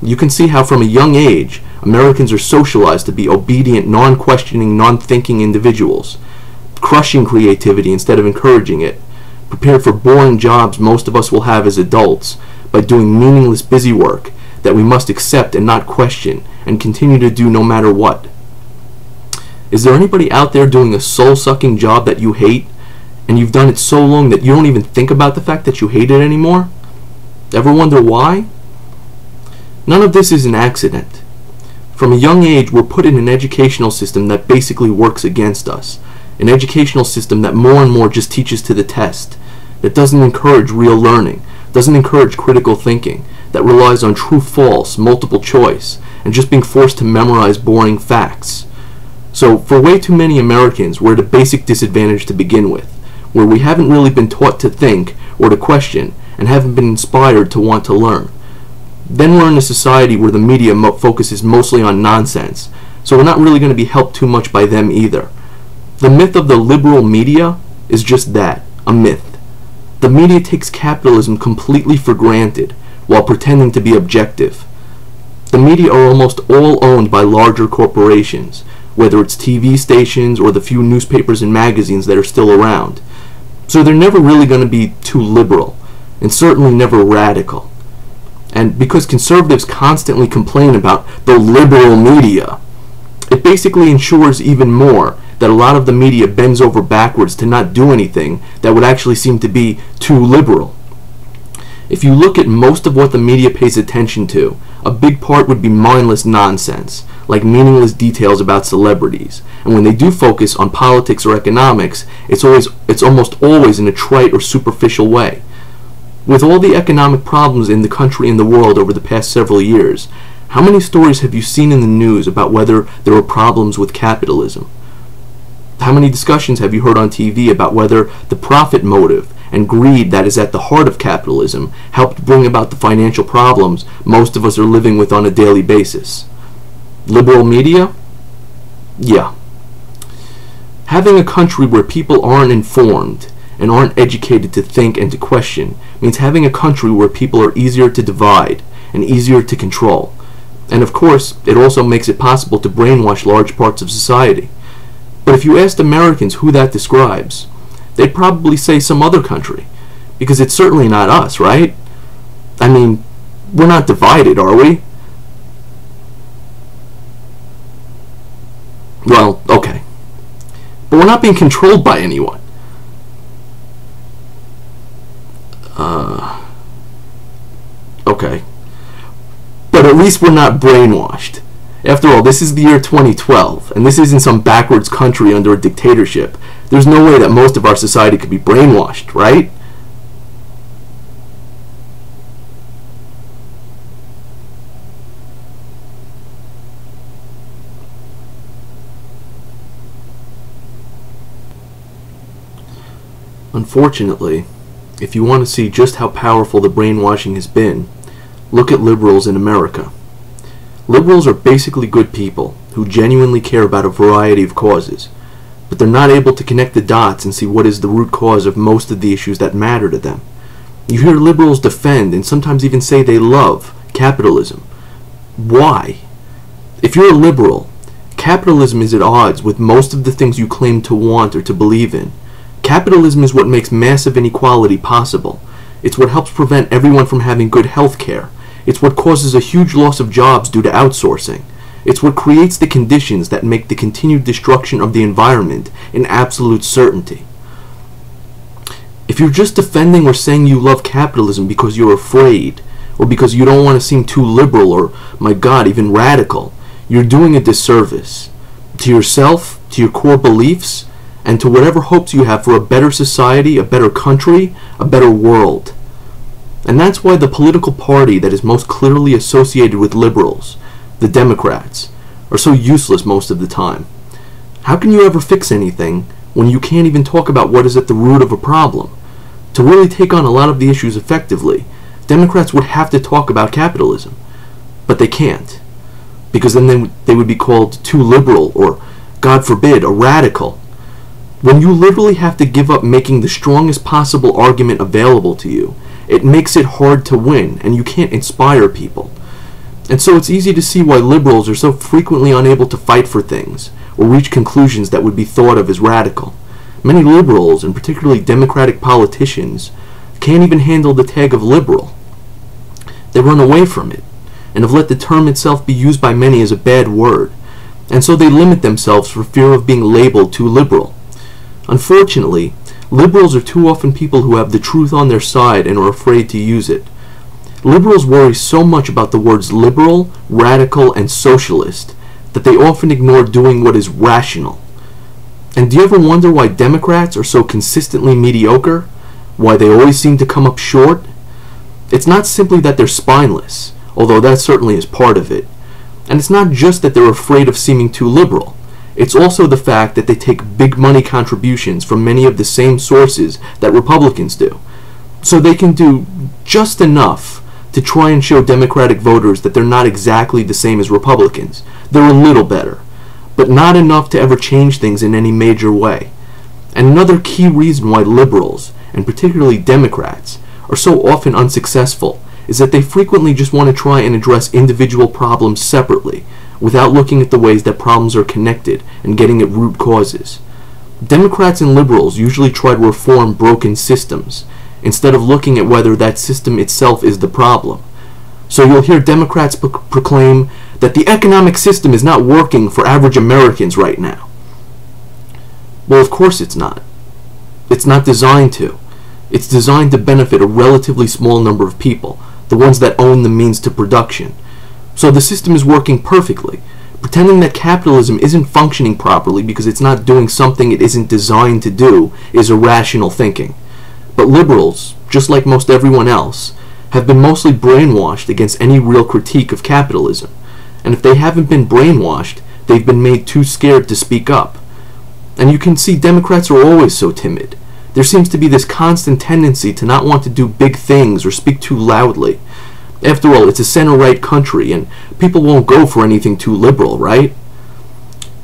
You can see how from a young age, Americans are socialized to be obedient, non-questioning, non-thinking individuals, crushing creativity instead of encouraging it, prepared for boring jobs most of us will have as adults by doing meaningless busy work that we must accept and not question and continue to do no matter what. Is there anybody out there doing a soul-sucking job that you hate, and you've done it so long that you don't even think about the fact that you hate it anymore? Ever wonder why? None of this is an accident. From a young age, we're put in an educational system that basically works against us. An educational system that more and more just teaches to the test, that doesn't encourage real learning, doesn't encourage critical thinking, that relies on true-false, multiple choice, and just being forced to memorize boring facts. So, for way too many Americans, we're at a basic disadvantage to begin with, where we haven't really been taught to think or to question, and haven't been inspired to want to learn. Then we're in a society where the media focuses mostly on nonsense, so we're not really going to be helped too much by them either. The myth of the liberal media is just that, a myth. The media takes capitalism completely for granted, while pretending to be objective. The media are almost all owned by larger corporations, whether it's TV stations or the few newspapers and magazines that are still around. So they're never really going to be too liberal, and certainly never radical. And because conservatives constantly complain about the liberal media, it basically ensures even more that a lot of the media bends over backwards to not do anything that would actually seem to be too liberal. If you look at most of what the media pays attention to, a big part would be mindless nonsense, like meaningless details about celebrities. And when they do focus on politics or economics, it's almost always in a trite or superficial way. With all the economic problems in the country and the world over the past several years, how many stories have you seen in the news about whether there are problems with capitalism? How many discussions have you heard on TV about whether the profit motive and greed that is at the heart of capitalism helped bring about the financial problems most of us are living with on a daily basis? Liberal media? Yeah. Having a country where people aren't informed and aren't educated to think and to question means having a country where people are easier to divide and easier to control. And of course, it also makes it possible to brainwash large parts of society. But if you asked Americans who that describes, they'd probably say some other country, because it's certainly not us, right? I mean, we're not divided, are we? Well, okay. But we're not being controlled by anyone. Okay. But at least we're not brainwashed. After all, this is the year 2012, and this isn't some backwards country under a dictatorship. There's no way that most of our society could be brainwashed, right? Unfortunately, if you want to see just how powerful the brainwashing has been, look at liberals in America. Liberals are basically good people who genuinely care about a variety of causes, but they're not able to connect the dots and see what is the root cause of most of the issues that matter to them. You hear liberals defend and sometimes even say they love capitalism. Why? If you're a liberal, capitalism is at odds with most of the things you claim to want or to believe in. Capitalism is what makes massive inequality possible. It's what helps prevent everyone from having good health care. It's what causes a huge loss of jobs due to outsourcing. It's what creates the conditions that make the continued destruction of the environment an absolute certainty. If you're just defending or saying you love capitalism because you're afraid, or because you don't want to seem too liberal or, my God, even radical, you're doing a disservice. to yourself, to your core beliefs, and to whatever hopes you have for a better society, a better country, a better world. And that's why the political party that is most clearly associated with liberals, the Democrats, are so useless most of the time. How can you ever fix anything when you can't even talk about what is at the root of a problem? To really take on a lot of the issues effectively, Democrats would have to talk about capitalism. But they can't. Because then they would be called too liberal or, God forbid, a radical. When you literally have to give up making the strongest possible argument available to you, it makes it hard to win, and you can't inspire people. And so it's easy to see why liberals are so frequently unable to fight for things, or reach conclusions that would be thought of as radical. Many liberals, and particularly Democratic politicians, can't even handle the tag of liberal. They run away from it, and have let the term itself be used by many as a bad word, and so they limit themselves for fear of being labeled too liberal. Unfortunately, liberals are too often people who have the truth on their side and are afraid to use it. Liberals worry so much about the words liberal, radical, and socialist that they often ignore doing what is rational. And do you ever wonder why Democrats are so consistently mediocre? Why they always seem to come up short? It's not simply that they're spineless, although that certainly is part of it. And it's not just that they're afraid of seeming too liberal. It's also the fact that they take big money contributions from many of the same sources that Republicans do. So they can do just enough to try and show Democratic voters that they're not exactly the same as Republicans. They're a little better, but not enough to ever change things in any major way. And another key reason why liberals, and particularly Democrats, are so often unsuccessful is that they frequently just want to try and address individual problems separately, without looking at the ways that problems are connected and getting at root causes. Democrats and liberals usually try to reform broken systems, instead of looking at whether that system itself is the problem. So you'll hear Democrats proclaim that the economic system is not working for average Americans right now. Well, of course it's not. It's not designed to. It's designed to benefit a relatively small number of people, the ones that own the means to production. So the system is working perfectly. Pretending that capitalism isn't functioning properly because it's not doing something it isn't designed to do is irrational thinking. But liberals, just like most everyone else, have been mostly brainwashed against any real critique of capitalism. And if they haven't been brainwashed, they've been made too scared to speak up. And you can see Democrats are always so timid. There seems to be this constant tendency to not want to do big things or speak too loudly. After all, it's a center-right country, and people won't go for anything too liberal, right?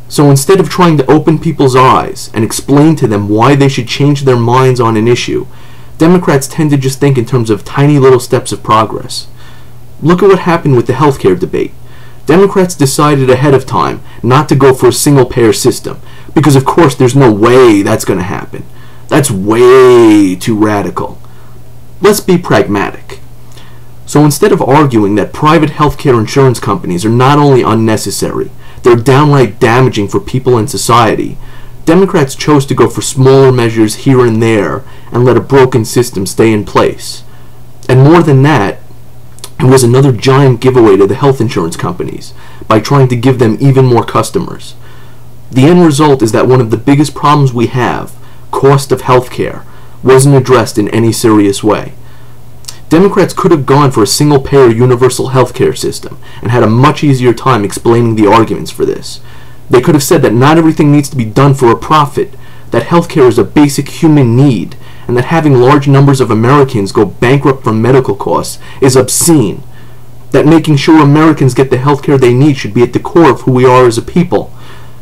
So instead of trying to open people's eyes and explain to them why they should change their minds on an issue, Democrats tend to just think in terms of tiny little steps of progress. Look at what happened with the healthcare debate. Democrats decided ahead of time not to go for a single-payer system, because of course there's no way that's going to happen. That's way too radical. Let's be pragmatic. So instead of arguing that private healthcare insurance companies are not only unnecessary, they're downright damaging for people and society, Democrats chose to go for smaller measures here and there and let a broken system stay in place. And more than that, it was another giant giveaway to the health insurance companies by trying to give them even more customers. The end result is that one of the biggest problems we have, cost of healthcare, wasn't addressed in any serious way. Democrats could have gone for a single-payer universal healthcare system and had a much easier time explaining the arguments for this. They could have said that not everything needs to be done for a profit, that healthcare is a basic human need, and that having large numbers of Americans go bankrupt from medical costs is obscene, that making sure Americans get the healthcare they need should be at the core of who we are as a people.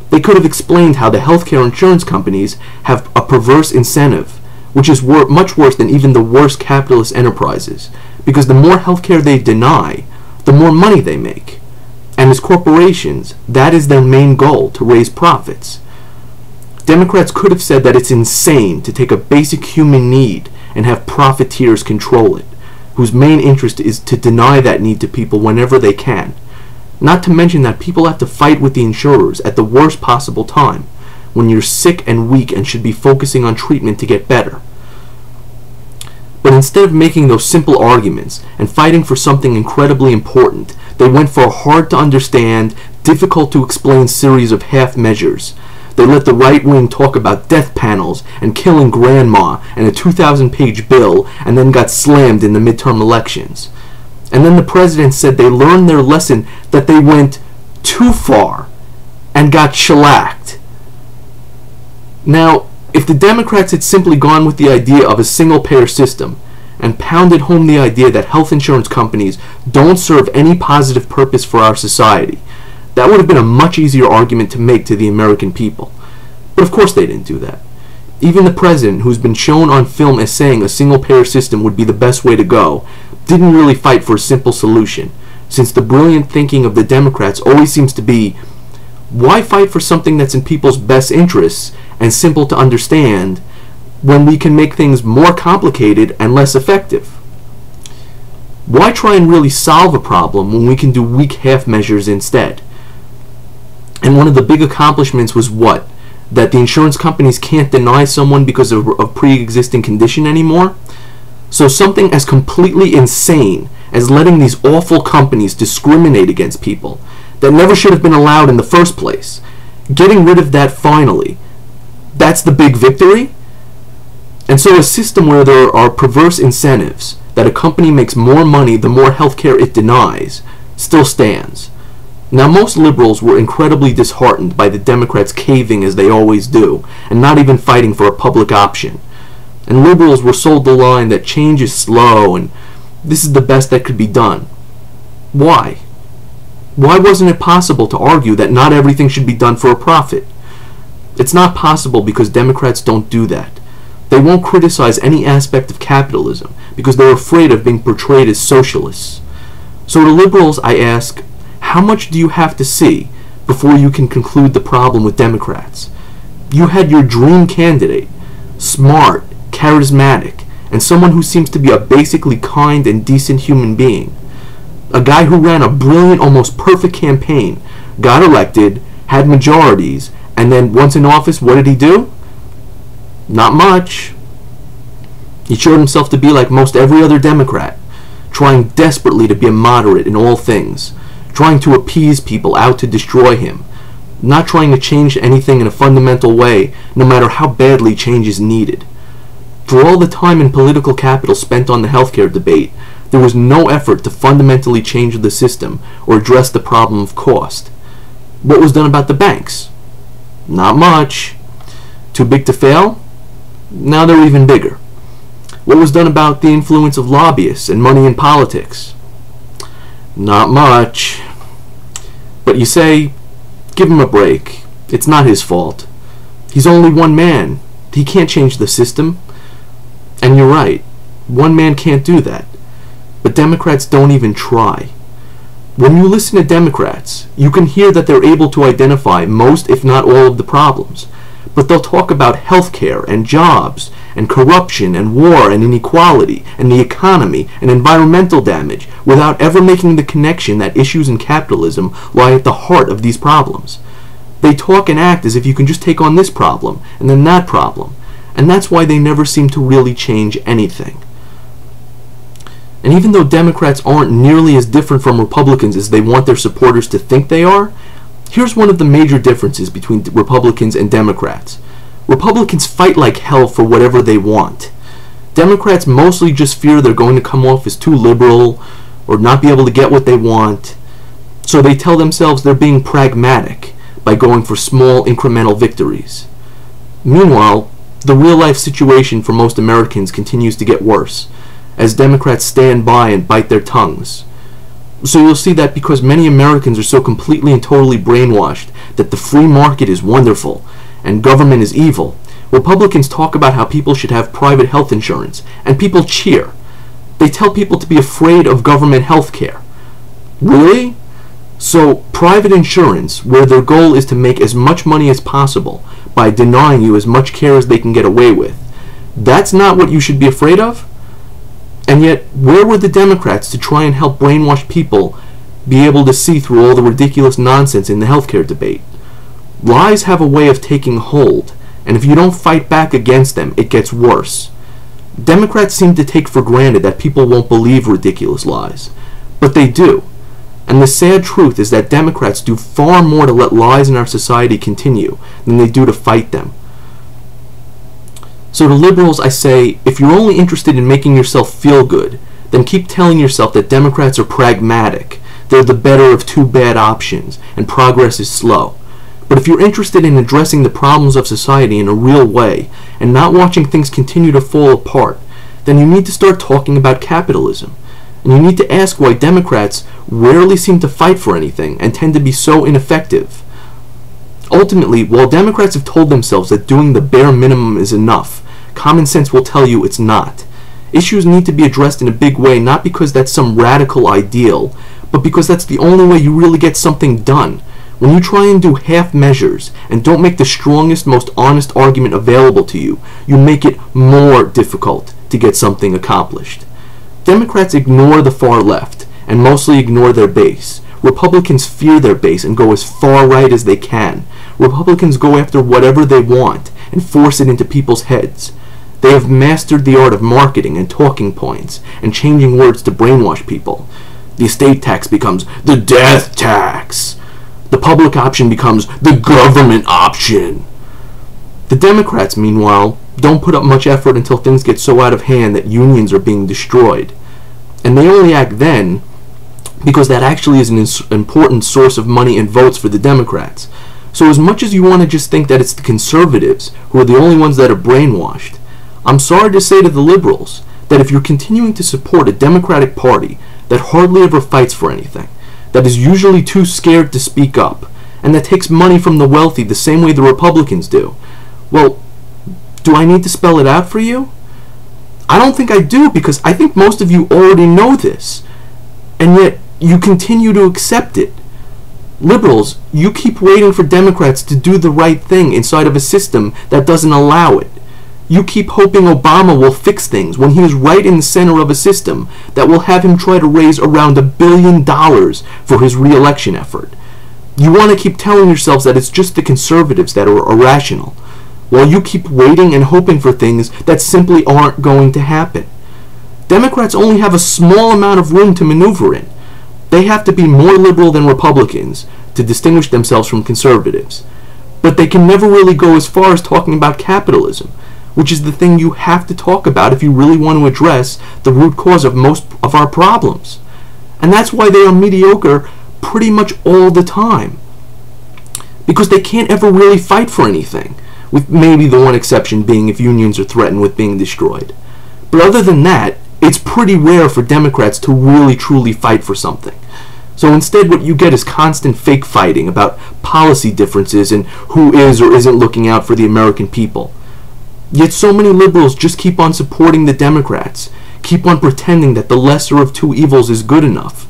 They could have explained how the healthcare insurance companies have a perverse incentive, which is much worse than even the worst capitalist enterprises, because the more healthcare they deny, the more money they make. And as corporations, that is their main goal, to raise profits. Democrats could have said that it's insane to take a basic human need and have profiteers control it, whose main interest is to deny that need to people whenever they can. Not to mention that people have to fight with the insurers at the worst possible time, when you're sick and weak and should be focusing on treatment to get better. But instead of making those simple arguments and fighting for something incredibly important, they went for a hard-to-understand, difficult to explain series of half measures. They let the right wing talk about death panels and killing grandma and a 2,000-page bill, and then got slammed in the midterm elections. And then the president said they learned their lesson, that they went too far and got shellacked. Now, if the Democrats had simply gone with the idea of a single-payer system and pounded home the idea that health insurance companies don't serve any positive purpose for our society, that would have been a much easier argument to make to the American people. But of course they didn't do that. Even the president, who's been shown on film as saying a single-payer system would be the best way to go, didn't really fight for a simple solution, since the brilliant thinking of the Democrats always seems to be, why fight for something that's in people's best interests and simple to understand when we can make things more complicated and less effective? Why try and really solve a problem when we can do weak half measures instead? And one of the big accomplishments was what? That the insurance companies can't deny someone because of a pre-existing condition anymore? So something as completely insane as letting these awful companies discriminate against people that never should have been allowed in the first place, getting rid of that finally, that's the big victory? And so a system where there are perverse incentives, that a company makes more money the more healthcare it denies, still stands. Now, most liberals were incredibly disheartened by the Democrats caving as they always do, and not even fighting for a public option. And liberals were sold the line that change is slow and this is the best that could be done. Why? Why wasn't it possible to argue that not everything should be done for a profit? It's not possible because Democrats don't do that. They won't criticize any aspect of capitalism because they're afraid of being portrayed as socialists. So to liberals, I ask, how much do you have to see before you can conclude the problem with Democrats? You had your dream candidate, smart, charismatic, and someone who seems to be a basically kind and decent human being. A guy who ran a brilliant, almost perfect campaign, got elected, had majorities, and then once in office, what did he do? Not much. He showed himself to be like most every other Democrat, trying desperately to be a moderate in all things, trying to appease people out to destroy him, not trying to change anything in a fundamental way, no matter how badly change is needed. For all the time and political capital spent on the healthcare debate, there was no effort to fundamentally change the system or address the problem of cost. What was done about the banks? Not much. Too big to fail? Now they're even bigger. What was done about the influence of lobbyists and money in politics? Not much. But you say, give him a break. It's not his fault. He's only one man. He can't change the system. And you're right. One man can't do that. But Democrats don't even try. When you listen to Democrats, you can hear that they're able to identify most, if not all, of the problems. But they'll talk about healthcare and jobs and corruption and war and inequality and the economy and environmental damage without ever making the connection that issues in capitalism lie at the heart of these problems. They talk and act as if you can just take on this problem and then that problem, and that's why they never seem to really change anything. And even though Democrats aren't nearly as different from Republicans as they want their supporters to think they are, here's one of the major differences between Republicans and Democrats. Republicans fight like hell for whatever they want. Democrats mostly just fear they're going to come off as too liberal or not be able to get what they want. So they tell themselves they're being pragmatic by going for small incremental victories. Meanwhile, the real-life situation for most Americans continues to get worse as Democrats stand by and bite their tongues. So you'll see that because many Americans are so completely and totally brainwashed that the free market is wonderful and government is evil, Republicans talk about how people should have private health insurance, and people cheer. They tell people to be afraid of government health care. Really? So private insurance, where their goal is to make as much money as possible by denying you as much care as they can get away with, that's not what you should be afraid of? And yet, where were the Democrats to try and help brainwashed people be able to see through all the ridiculous nonsense in the healthcare debate? Lies have a way of taking hold, and if you don't fight back against them, it gets worse. Democrats seem to take for granted that people won't believe ridiculous lies, but they do. And the sad truth is that Democrats do far more to let lies in our society continue than they do to fight them. So to liberals, I say, if you're only interested in making yourself feel good, then keep telling yourself that Democrats are pragmatic, they're the better of two bad options, and progress is slow. But if you're interested in addressing the problems of society in a real way, and not watching things continue to fall apart, then you need to start talking about capitalism. And you need to ask why Democrats rarely seem to fight for anything and tend to be so ineffective. Ultimately, while Democrats have told themselves that doing the bare minimum is enough, common sense will tell you it's not. Issues need to be addressed in a big way, not because that's some radical ideal, but because that's the only way you really get something done. When you try and do half measures and don't make the strongest, most honest argument available to you, you make it more difficult to get something accomplished. Democrats ignore the far left and mostly ignore their base. Republicans fear their base and go as far right as they can. Republicans go after whatever they want and force it into people's heads. They have mastered the art of marketing and talking points and changing words to brainwash people. The estate tax becomes the death tax. The public option becomes the government option. The Democrats, meanwhile, don't put up much effort until things get so out of hand that unions are being destroyed. And they only act then because that actually is an important source of money and votes for the Democrats. So as much as you want to just think that it's the conservatives who are the only ones that are brainwashed, I'm sorry to say to the liberals that if you're continuing to support a Democratic Party that hardly ever fights for anything, that is usually too scared to speak up, and that takes money from the wealthy the same way the Republicans do, well, do I need to spell it out for you? I don't think I do, because I think most of you already know this, and yet you continue to accept it. Liberals, you keep waiting for Democrats to do the right thing inside of a system that doesn't allow it. You keep hoping Obama will fix things when he is right in the center of a system that will have him try to raise around $1 billion for his re-election effort. You want to keep telling yourselves that it's just the conservatives that are irrational, while you keep waiting and hoping for things that simply aren't going to happen. Democrats only have a small amount of room to maneuver in. They have to be more liberal than Republicans to distinguish themselves from conservatives. But they can never really go as far as talking about capitalism, which is the thing you have to talk about if you really want to address the root cause of most of our problems. And that's why they are mediocre pretty much all the time. Because they can't ever really fight for anything, with maybe the one exception being if unions are threatened with being destroyed. But other than that, it's pretty rare for Democrats to really truly fight for something. So instead what you get is constant fake fighting about policy differences and who is or isn't looking out for the American people. Yet so many liberals just keep on supporting the Democrats, keep on pretending that the lesser of two evils is good enough.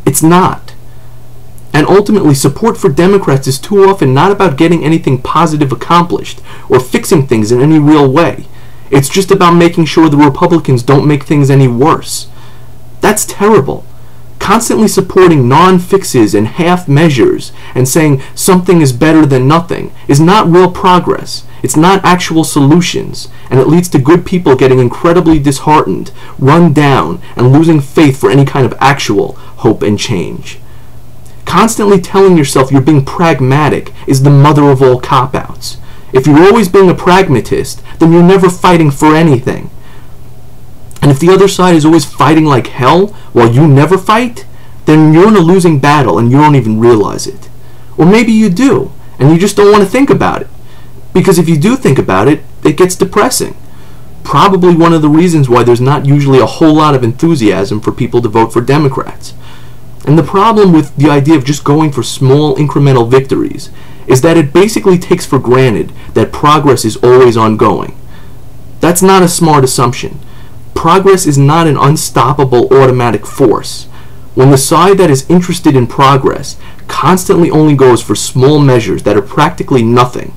It's not. And ultimately, support for Democrats is too often not about getting anything positive accomplished or fixing things in any real way. It's just about making sure the Republicans don't make things any worse. That's terrible. Constantly supporting non-fixes and half measures and saying something is better than nothing is not real progress. It's not actual solutions, and it leads to good people getting incredibly disheartened, run down, and losing faith for any kind of actual hope and change. Constantly telling yourself you're being pragmatic is the mother of all cop-outs. If you're always being a pragmatist, then you're never fighting for anything. And if the other side is always fighting like hell while you never fight, then you're in a losing battle and you don't even realize it. Or maybe you do, and you just don't want to think about it. Because if you do think about it, it gets depressing. Probably one of the reasons why there's not usually a whole lot of enthusiasm for people to vote for Democrats. And the problem with the idea of just going for small incremental victories is that it basically takes for granted that progress is always ongoing. That's not a smart assumption. Progress is not an unstoppable automatic force. When the side that is interested in progress constantly only goes for small measures that are practically nothing,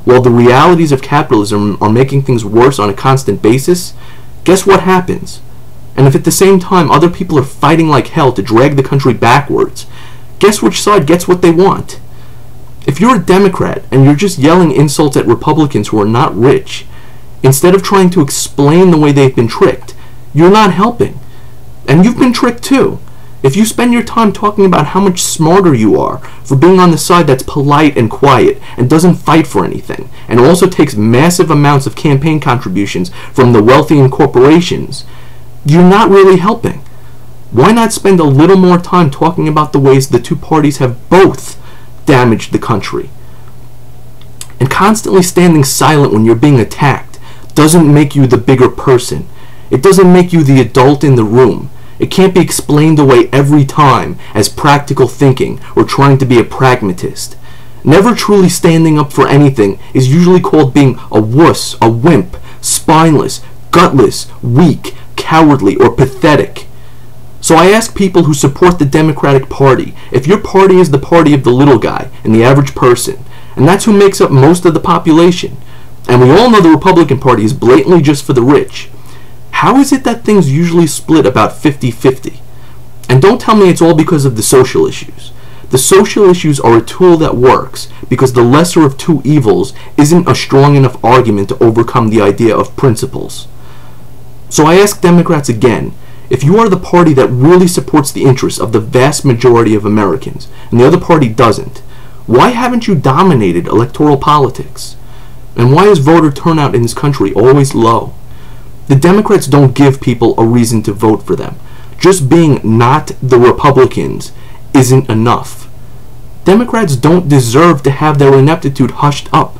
while the realities of capitalism are making things worse on a constant basis, guess what happens? And if at the same time other people are fighting like hell to drag the country backwards, guess which side gets what they want? If you're a Democrat and you're just yelling insults at Republicans who are not rich, instead of trying to explain the way they've been tricked, you're not helping. And you've been tricked too. If you spend your time talking about how much smarter you are for being on the side that's polite and quiet and doesn't fight for anything, and also takes massive amounts of campaign contributions from the wealthy and corporations, you're not really helping. Why not spend a little more time talking about the ways the two parties have both damaged the country? And constantly standing silent when you're being attacked doesn't make you the bigger person. It doesn't make you the adult in the room. It can't be explained away every time as practical thinking or trying to be a pragmatist. Never truly standing up for anything is usually called being a wuss, a wimp, spineless, gutless, weak, cowardly, or pathetic. So I ask people who support the Democratic Party, if your party is the party of the little guy and the average person, and that's who makes up most of the population, and we all know the Republican Party is blatantly just for the rich, how is it that things usually split about 50-50? And don't tell me it's all because of the social issues. The social issues are a tool that works because the lesser of two evils isn't a strong enough argument to overcome the idea of principles. So I ask Democrats again, if you are the party that really supports the interests of the vast majority of Americans, and the other party doesn't, why haven't you dominated electoral politics? And why is voter turnout in this country always low? The Democrats don't give people a reason to vote for them. Just being not the Republicans isn't enough. Democrats don't deserve to have their ineptitude hushed up.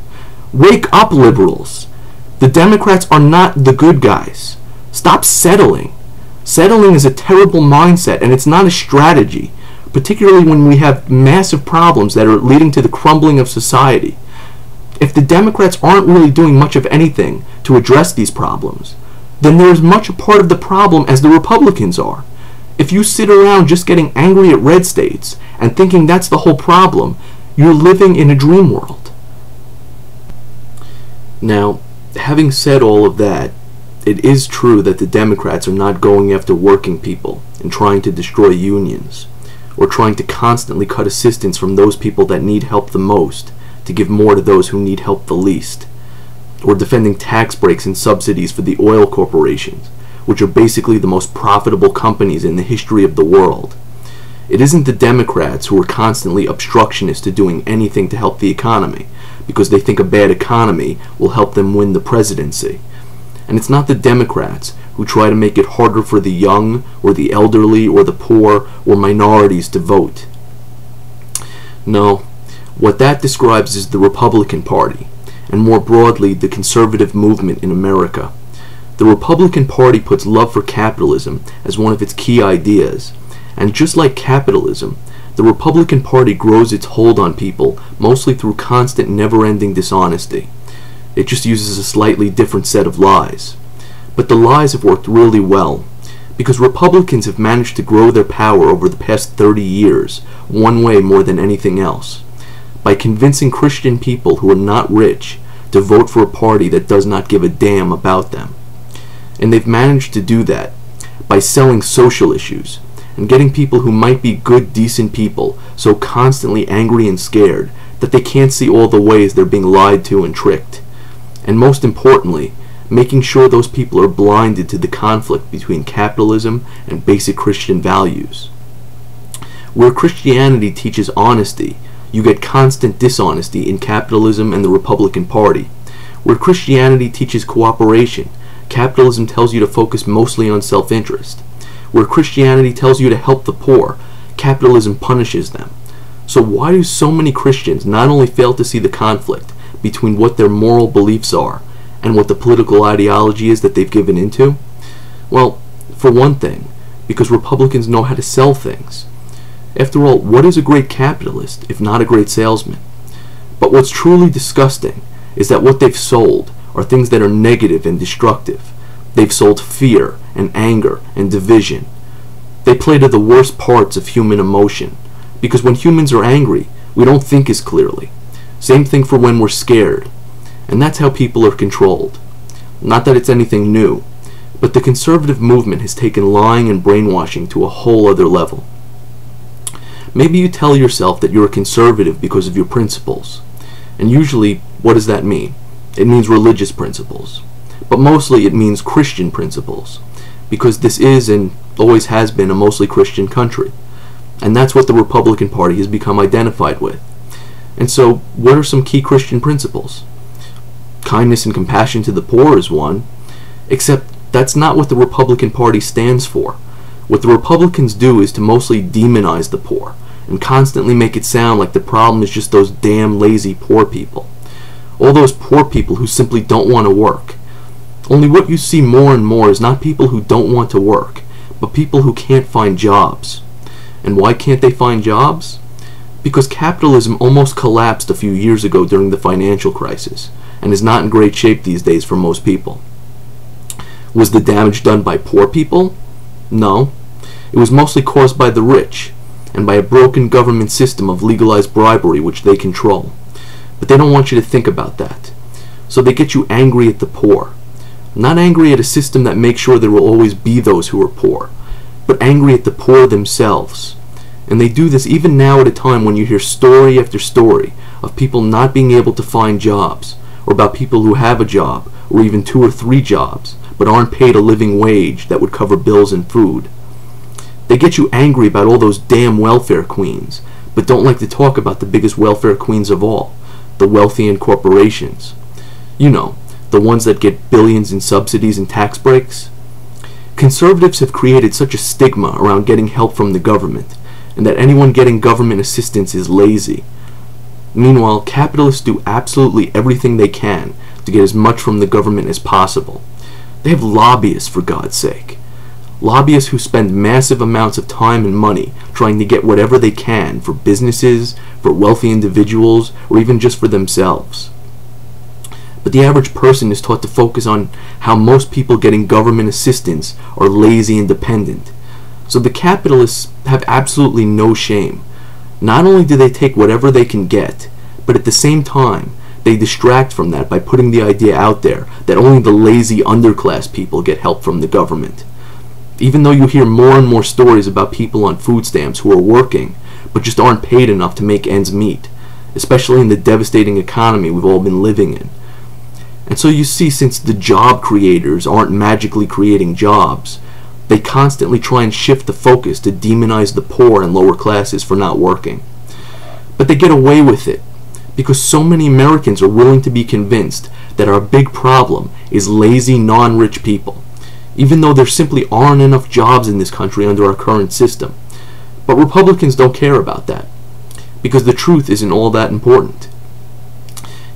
Wake up, liberals. The Democrats are not the good guys. Stop settling. Settling is a terrible mindset, and it's not a strategy, particularly when we have massive problems that are leading to the crumbling of society. If the Democrats aren't really doing much of anything to address these problems, then they're as much a part of the problem as the Republicans are. If you sit around just getting angry at red states and thinking that's the whole problem, you're living in a dream world. Now, having said all of that, it is true that the Democrats are not going after working people and trying to destroy unions, or trying to constantly cut assistance from those people that need help the most to give more to those who need help the least, or defending tax breaks and subsidies for the oil corporations, which are basically the most profitable companies in the history of the world. It isn't the Democrats who are constantly obstructionists to doing anything to help the economy, because they think a bad economy will help them win the presidency. And it's not the Democrats who try to make it harder for the young, or the elderly, or the poor, or minorities to vote. No, what that describes is the Republican Party, and more broadly, the conservative movement in America. The Republican Party puts love for capitalism as one of its key ideas, and just like capitalism, the Republican Party grows its hold on people mostly through constant, never-ending dishonesty. It just uses a slightly different set of lies. But the lies have worked really well, because Republicans have managed to grow their power over the past 30 years, one way more than anything else, by convincing Christian people who are not rich to vote for a party that does not give a damn about them. And they've managed to do that by selling social issues and getting people who might be good, decent people so constantly angry and scared that they can't see all the ways they're being lied to and tricked. And most importantly, making sure those people are blinded to the conflict between capitalism and basic Christian values. Where Christianity teaches honesty, you get constant dishonesty in capitalism and the Republican Party. Where Christianity teaches cooperation, capitalism tells you to focus mostly on self-interest. Where Christianity tells you to help the poor, capitalism punishes them. So why do so many Christians not only fail to see the conflict between what their moral beliefs are and what the political ideology is that they've given into? Well, for one thing, because Republicans know how to sell things. After all, what is a great capitalist if not a great salesman? But what's truly disgusting is that what they've sold are things that are negative and destructive. They've sold fear and anger and division. They play to the worst parts of human emotion, because when humans are angry, we don't think as clearly. Same thing for when we're scared. And that's how people are controlled. Not that it's anything new, but the conservative movement has taken lying and brainwashing to a whole other level. Maybe you tell yourself that you're a conservative because of your principles. And usually, what does that mean? It means religious principles. But mostly it means Christian principles. because this is and always has been a mostly Christian country. And that's what the Republican Party has become identified with. And so, what are some key Christian principles? Kindness and compassion to the poor is one, except that's not what the Republican Party stands for. What the Republicans do is to mostly demonize the poor and constantly make it sound like the problem is just those damn lazy poor people. All those poor people who simply don't want to work. Only what you see more and more is not people who don't want to work, but people who can't find jobs. And why can't they find jobs? Because capitalism almost collapsed a few years ago during the financial crisis, and is not in great shape these days for most people. Was the damage done by poor people? No. It was mostly caused by the rich, and by a broken government system of legalized bribery which they control. But they don't want you to think about that. So they get you angry at the poor. Not angry at a system that makes sure there will always be those who are poor, but angry at the poor themselves. And they do this even now at a time when you hear story after story of people not being able to find jobs, or about people who have a job, or even 2 or 3 jobs, but aren't paid a living wage that would cover bills and food. They get you angry about all those damn welfare queens, but don't like to talk about the biggest welfare queens of all, the wealthy and corporations. You know, the ones that get billions in subsidies and tax breaks. Conservatives have created such a stigma around getting help from the government, and that anyone getting government assistance is lazy. Meanwhile, capitalists do absolutely everything they can to get as much from the government as possible. They have lobbyists, for God's sake. Lobbyists who spend massive amounts of time and money trying to get whatever they can for businesses, for wealthy individuals, or even just for themselves. But the average person is taught to focus on how most people getting government assistance are lazy and dependent. So the capitalists have absolutely no shame. Not only do they take whatever they can get, but at the same time, they distract from that by putting the idea out there that only the lazy underclass people get help from the government. Even though you hear more and more stories about people on food stamps who are working, but just aren't paid enough to make ends meet, especially in the devastating economy we've all been living in. And so you see, since the job creators aren't magically creating jobs, they constantly try and shift the focus to demonize the poor and lower classes for not working. But they get away with it because so many Americans are willing to be convinced that our big problem is lazy, non-rich people, even though there simply aren't enough jobs in this country under our current system. But Republicans don't care about that, because the truth isn't all that important.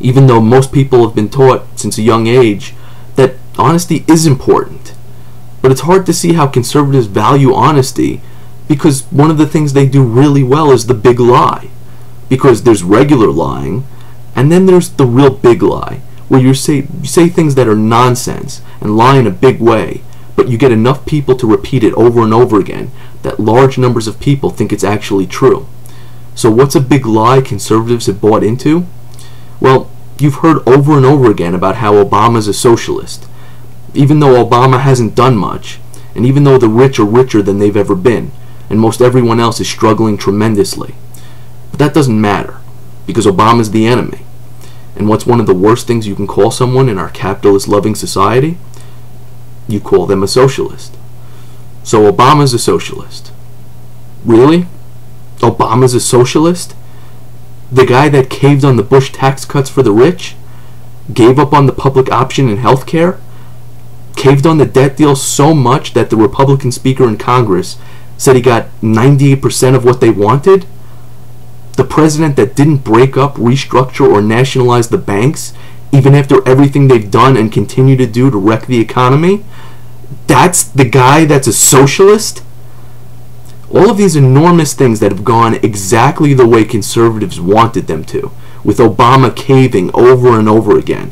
Even though most people have been taught since a young age that honesty is important. But it's hard to see how conservatives value honesty, because one of the things they do really well is the big lie. Because there's regular lying, and then there's the real big lie, where you say things that are nonsense and lie in a big way, but you get enough people to repeat it over and over again that large numbers of people think it's actually true. So what's a big lie conservatives have bought into? Well, you've heard over and over again about how Obama's a socialist, even though Obama hasn't done much, and even though the rich are richer than they've ever been, and most everyone else is struggling tremendously. But that doesn't matter, because Obama's the enemy. And what's one of the worst things you can call someone in our capitalist-loving society? You call them a socialist. So Obama's a socialist. Really? Obama's a socialist? The guy that caved on the Bush tax cuts for the rich? Gave up on the public option in health care? Caved on the debt deal so much that the Republican Speaker in Congress said he got 98% of what they wanted? The president that didn't break up, restructure, or nationalize the banks, even after everything they've done and continue to do to wreck the economy? That's the guy that's a socialist? All of these enormous things that have gone exactly the way conservatives wanted them to, with Obama caving over and over again,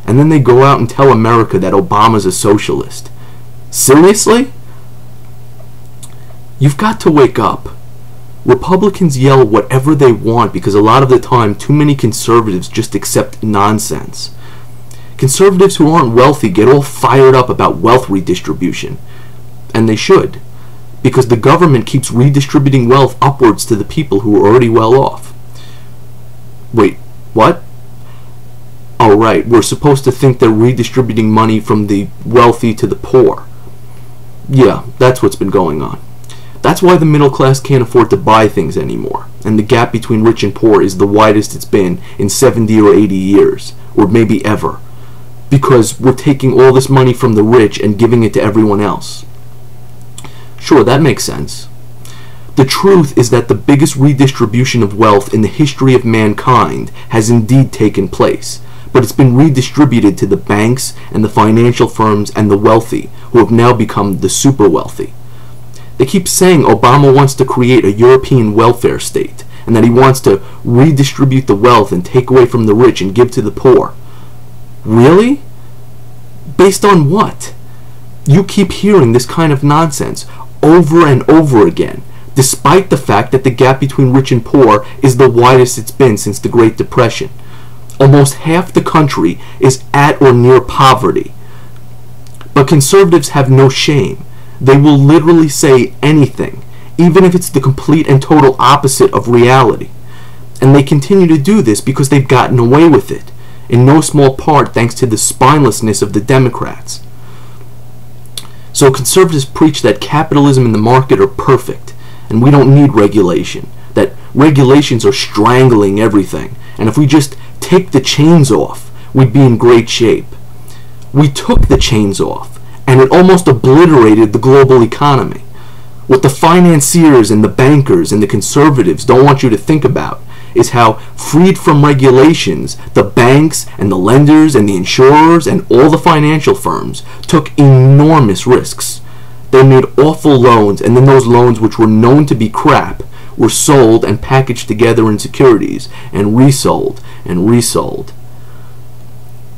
and then they go out and tell America that Obama's a socialist. Seriously? You've got to wake up. Republicans yell whatever they want because a lot of the time too many conservatives just accept nonsense. Conservatives who aren't wealthy get all fired up about wealth redistribution, and they should, because the government keeps redistributing wealth upwards to the people who are already well off. Wait, what? Oh right, we're supposed to think they're redistributing money from the wealthy to the poor. Yeah, that's what's been going on. That's why the middle class can't afford to buy things anymore, and the gap between rich and poor is the widest it's been in 70 or 80 years, or maybe ever, because we're taking all this money from the rich and giving it to everyone else. Sure, that makes sense. The truth is that the biggest redistribution of wealth in the history of mankind has indeed taken place, but it's been redistributed to the banks and the financial firms and the wealthy, who have now become the super wealthy. They keep saying Obama wants to create a European welfare state, and that he wants to redistribute the wealth and take away from the rich and give to the poor. Really? Based on what? You keep hearing this kind of nonsense over and over again, despite the fact that the gap between rich and poor is the widest it's been since the Great Depression. Almost half the country is at or near poverty. But conservatives have no shame. They will literally say anything, even if it's the complete and total opposite of reality. And they continue to do this because they've gotten away with it, in no small part thanks to the spinelessness of the Democrats. So conservatives preach that capitalism and the market are perfect, and we don't need regulation, that regulations are strangling everything, and if we just take the chains off, we'd be in great shape. We took the chains off, and it almost obliterated the global economy. What the financiers and the bankers and the conservatives don't want you to think about is how, freed from regulations, the banks and the lenders and the insurers and all the financial firms took enormous risks. They made awful loans, and then those loans, which were known to be crap, were sold and packaged together in securities and resold and resold.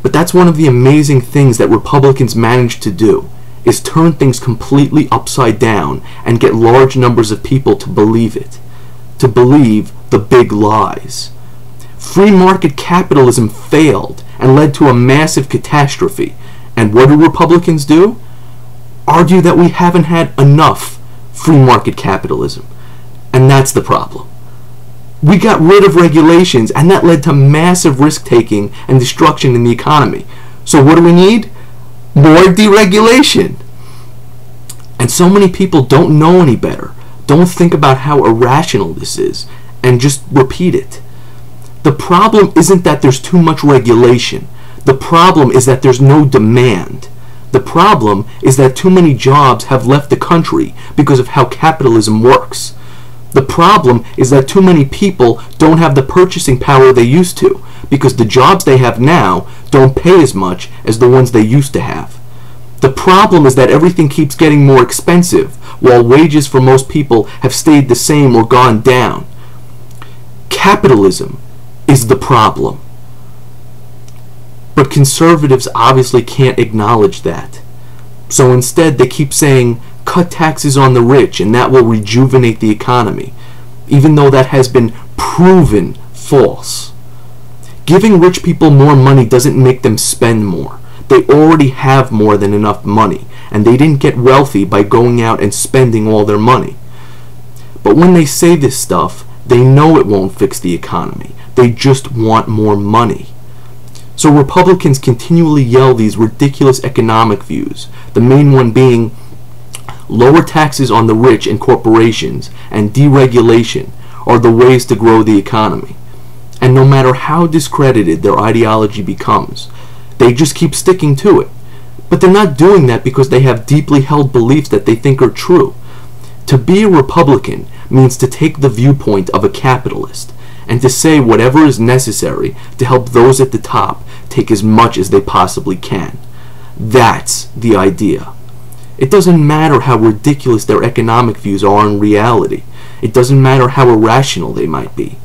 But that's one of the amazing things that Republicans managed to do, is turn things completely upside down and get large numbers of people to believe it, to believe the big lies. Free market capitalism failed and led to a massive catastrophe. And what do Republicans do? Argue that we haven't had enough free market capitalism. And that's the problem. We got rid of regulations, and that led to massive risk-taking and destruction in the economy. So what do we need? More deregulation. And so many people don't know any better, don't think about how irrational this is, and just repeat it. The problem isn't that there's too much regulation. The problem is that there's no demand. The problem is that too many jobs have left the country because of how capitalism works. The problem is that too many people don't have the purchasing power they used to, because the jobs they have now don't pay as much as the ones they used to have. The problem is that everything keeps getting more expensive, while wages for most people have stayed the same or gone down. Capitalism is the problem. But conservatives obviously can't acknowledge that. So instead they keep saying, cut taxes on the rich and that will rejuvenate the economy, even though that has been proven false. Giving rich people more money doesn't make them spend more. They already have more than enough money, and they didn't get wealthy by going out and spending all their money. But when they say this stuff, they know it won't fix the economy. They just want more money. So Republicans continually yell these ridiculous economic views, the main one being lower taxes on the rich and corporations and deregulation are the ways to grow the economy. And no matter how discredited their ideology becomes, they just keep sticking to it. But they're not doing that because they have deeply held beliefs that they think are true. To be a Republican means to take the viewpoint of a capitalist and to say whatever is necessary to help those at the top take as much as they possibly can. That's the idea. It doesn't matter how ridiculous their economic views are in reality. It doesn't matter how irrational they might be.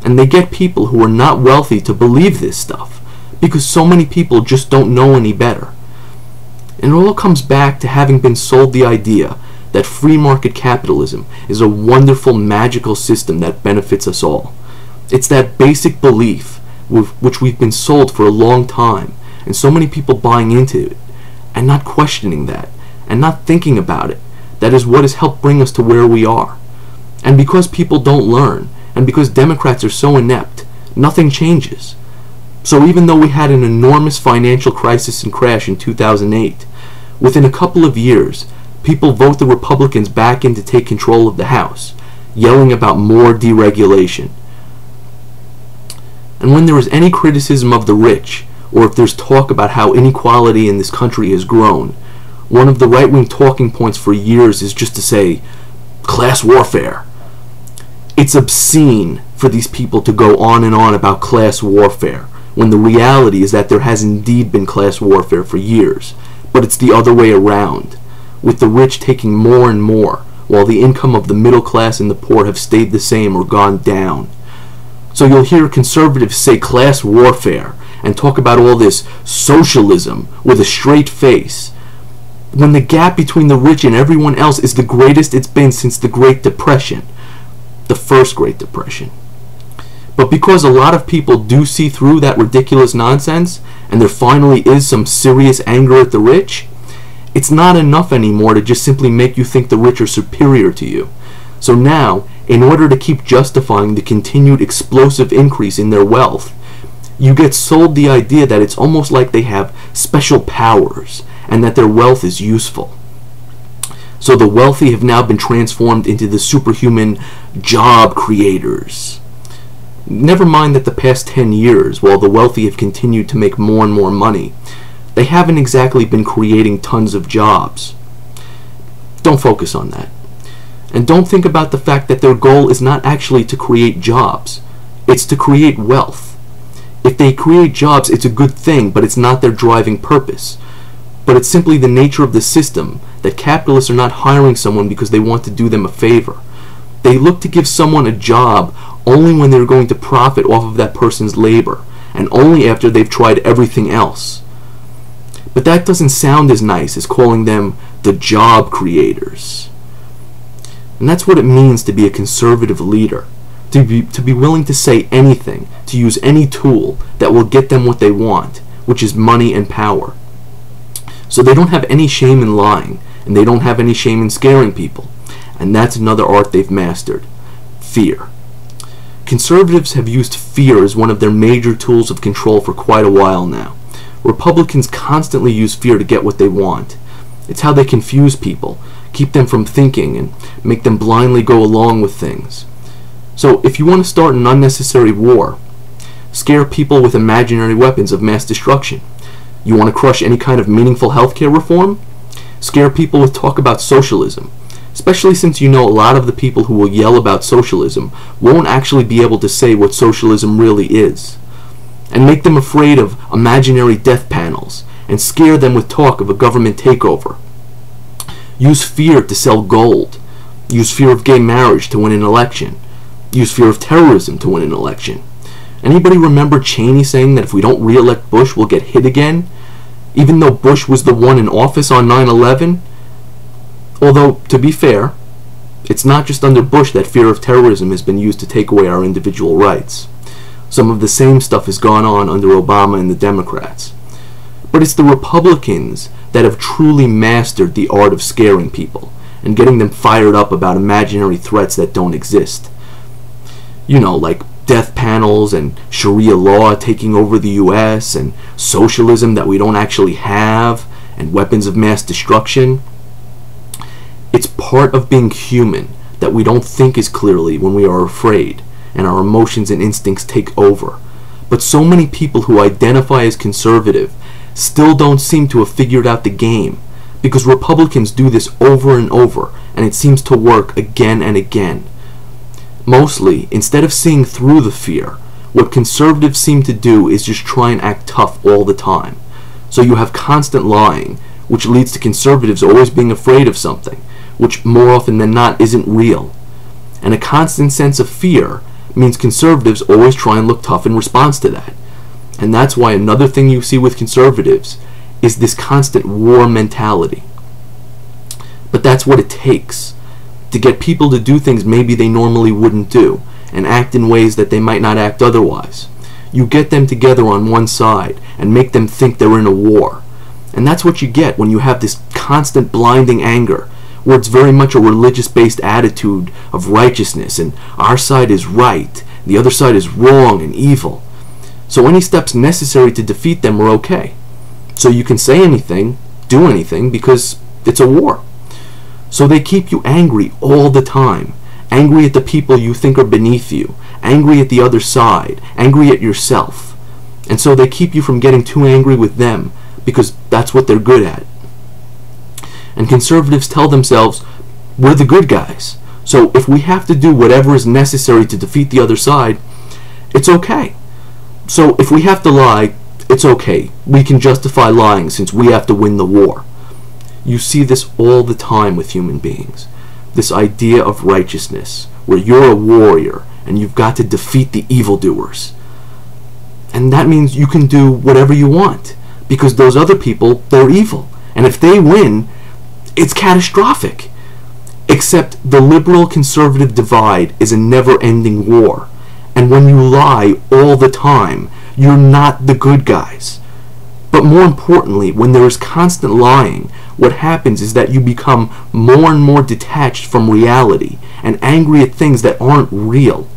And they get people who are not wealthy to believe this stuff because so many people just don't know any better. And it all comes back to having been sold the idea that free market capitalism is a wonderful, magical system that benefits us all. It's that basic belief with which we've been sold for a long time, and so many people buying into it, and not questioning that, and not thinking about it. That is what has helped bring us to where we are. And because people don't learn, and because Democrats are so inept, nothing changes. So even though we had an enormous financial crisis and crash in 2008, within a couple of years, people vote the Republicans back in to take control of the House, yelling about more deregulation. And when there is any criticism of the rich, or if there's talk about how inequality in this country has grown, one of the right-wing talking points for years is just to say, class warfare. It's obscene for these people to go on and on about class warfare, when the reality is that there has indeed been class warfare for years, but it's the other way around, with the rich taking more and more, while the income of the middle class and the poor have stayed the same or gone down. So you'll hear conservatives say class warfare and talk about all this socialism with a straight face, when the gap between the rich and everyone else is the greatest it's been since the Great Depression, the first Great Depression. But because a lot of people do see through that ridiculous nonsense, and there finally is some serious anger at the rich, it's not enough anymore to just simply make you think the rich are superior to you. So now, in order to keep justifying the continued explosive increase in their wealth, you get sold the idea that it's almost like they have special powers and that their wealth is useful. So the wealthy have now been transformed into the superhuman job creators. Never mind that the past 10 years, while the wealthy have continued to make more and more money, they haven't exactly been creating tons of jobs. Don't focus on that. And don't think about the fact that their goal is not actually to create jobs. It's to create wealth. If they create jobs, it's a good thing, but it's not their driving purpose. But it's simply the nature of the system that capitalists are not hiring someone because they want to do them a favor. They look to give someone a job only when they're going to profit off of that person's labor, and only after they've tried everything else. But that doesn't sound as nice as calling them the job creators. And that's what it means to be a conservative leader. To be willing to say anything, to use any tool that will get them what they want, which is money and power. So they don't have any shame in lying, and they don't have any shame in scaring people. And that's another art they've mastered: fear. Conservatives have used fear as one of their major tools of control for quite a while now. Republicans constantly use fear to get what they want. It's how they confuse people, keep them from thinking, and make them blindly go along with things. So if you want to start an unnecessary war, scare people with imaginary weapons of mass destruction. You want to crush any kind of meaningful healthcare reform? Scare people with talk about socialism, especially since you know a lot of the people who will yell about socialism won't actually be able to say what socialism really is. And make them afraid of imaginary death panels, and scare them with talk of a government takeover. Use fear to sell gold. Use fear of gay marriage to win an election. Use fear of terrorism to win an election. Anybody remember Cheney saying that if we don't re-elect Bush, we'll get hit again? Even though Bush was the one in office on 9/11? Although, to be fair, it's not just under Bush that fear of terrorism has been used to take away our individual rights. Some of the same stuff has gone on under Obama and the Democrats. But it's the Republicans that have truly mastered the art of scaring people and getting them fired up about imaginary threats that don't exist. You know, like death panels and Sharia law taking over the US and socialism that we don't actually have and weapons of mass destruction. It's part of being human that we don't think as clearly when we are afraid and our emotions and instincts take over. But so many people who identify as conservative still don't seem to have figured out the game, because Republicans do this over and over, and it seems to work again and again. Mostly, instead of seeing through the fear, what conservatives seem to do is just try and act tough all the time. So you have constant lying, which leads to conservatives always being afraid of something, which more often than not isn't real. And a constant sense of fear means conservatives always try and look tough in response to that. And that's why another thing you see with conservatives is this constant war mentality. But that's what it takes to get people to do things maybe they normally wouldn't do, and act in ways that they might not act otherwise. You get them together on one side and make them think they're in a war. And that's what you get when you have this constant blinding anger, where it's very much a religious-based attitude of righteousness, and our side is right, the other side is wrong and evil. So any steps necessary to defeat them are okay. So you can say anything, do anything, because it's a war. So they keep you angry all the time. Angry at the people you think are beneath you. Angry at the other side. Angry at yourself. And so they keep you from getting too angry with them because that's what they're good at. And conservatives tell themselves, we're the good guys. So if we have to do whatever is necessary to defeat the other side, it's okay. So if we have to lie, it's okay. We can justify lying since we have to win the war. You see this all the time with human beings. This idea of righteousness, where you're a warrior and you've got to defeat the evildoers. And that means you can do whatever you want, because those other people, they're evil. And if they win, it's catastrophic. Except the liberal-conservative divide is a never-ending war. And when you lie all the time, you're not the good guys. But more importantly, when there is constant lying, what happens is that you become more and more detached from reality and angry at things that aren't real.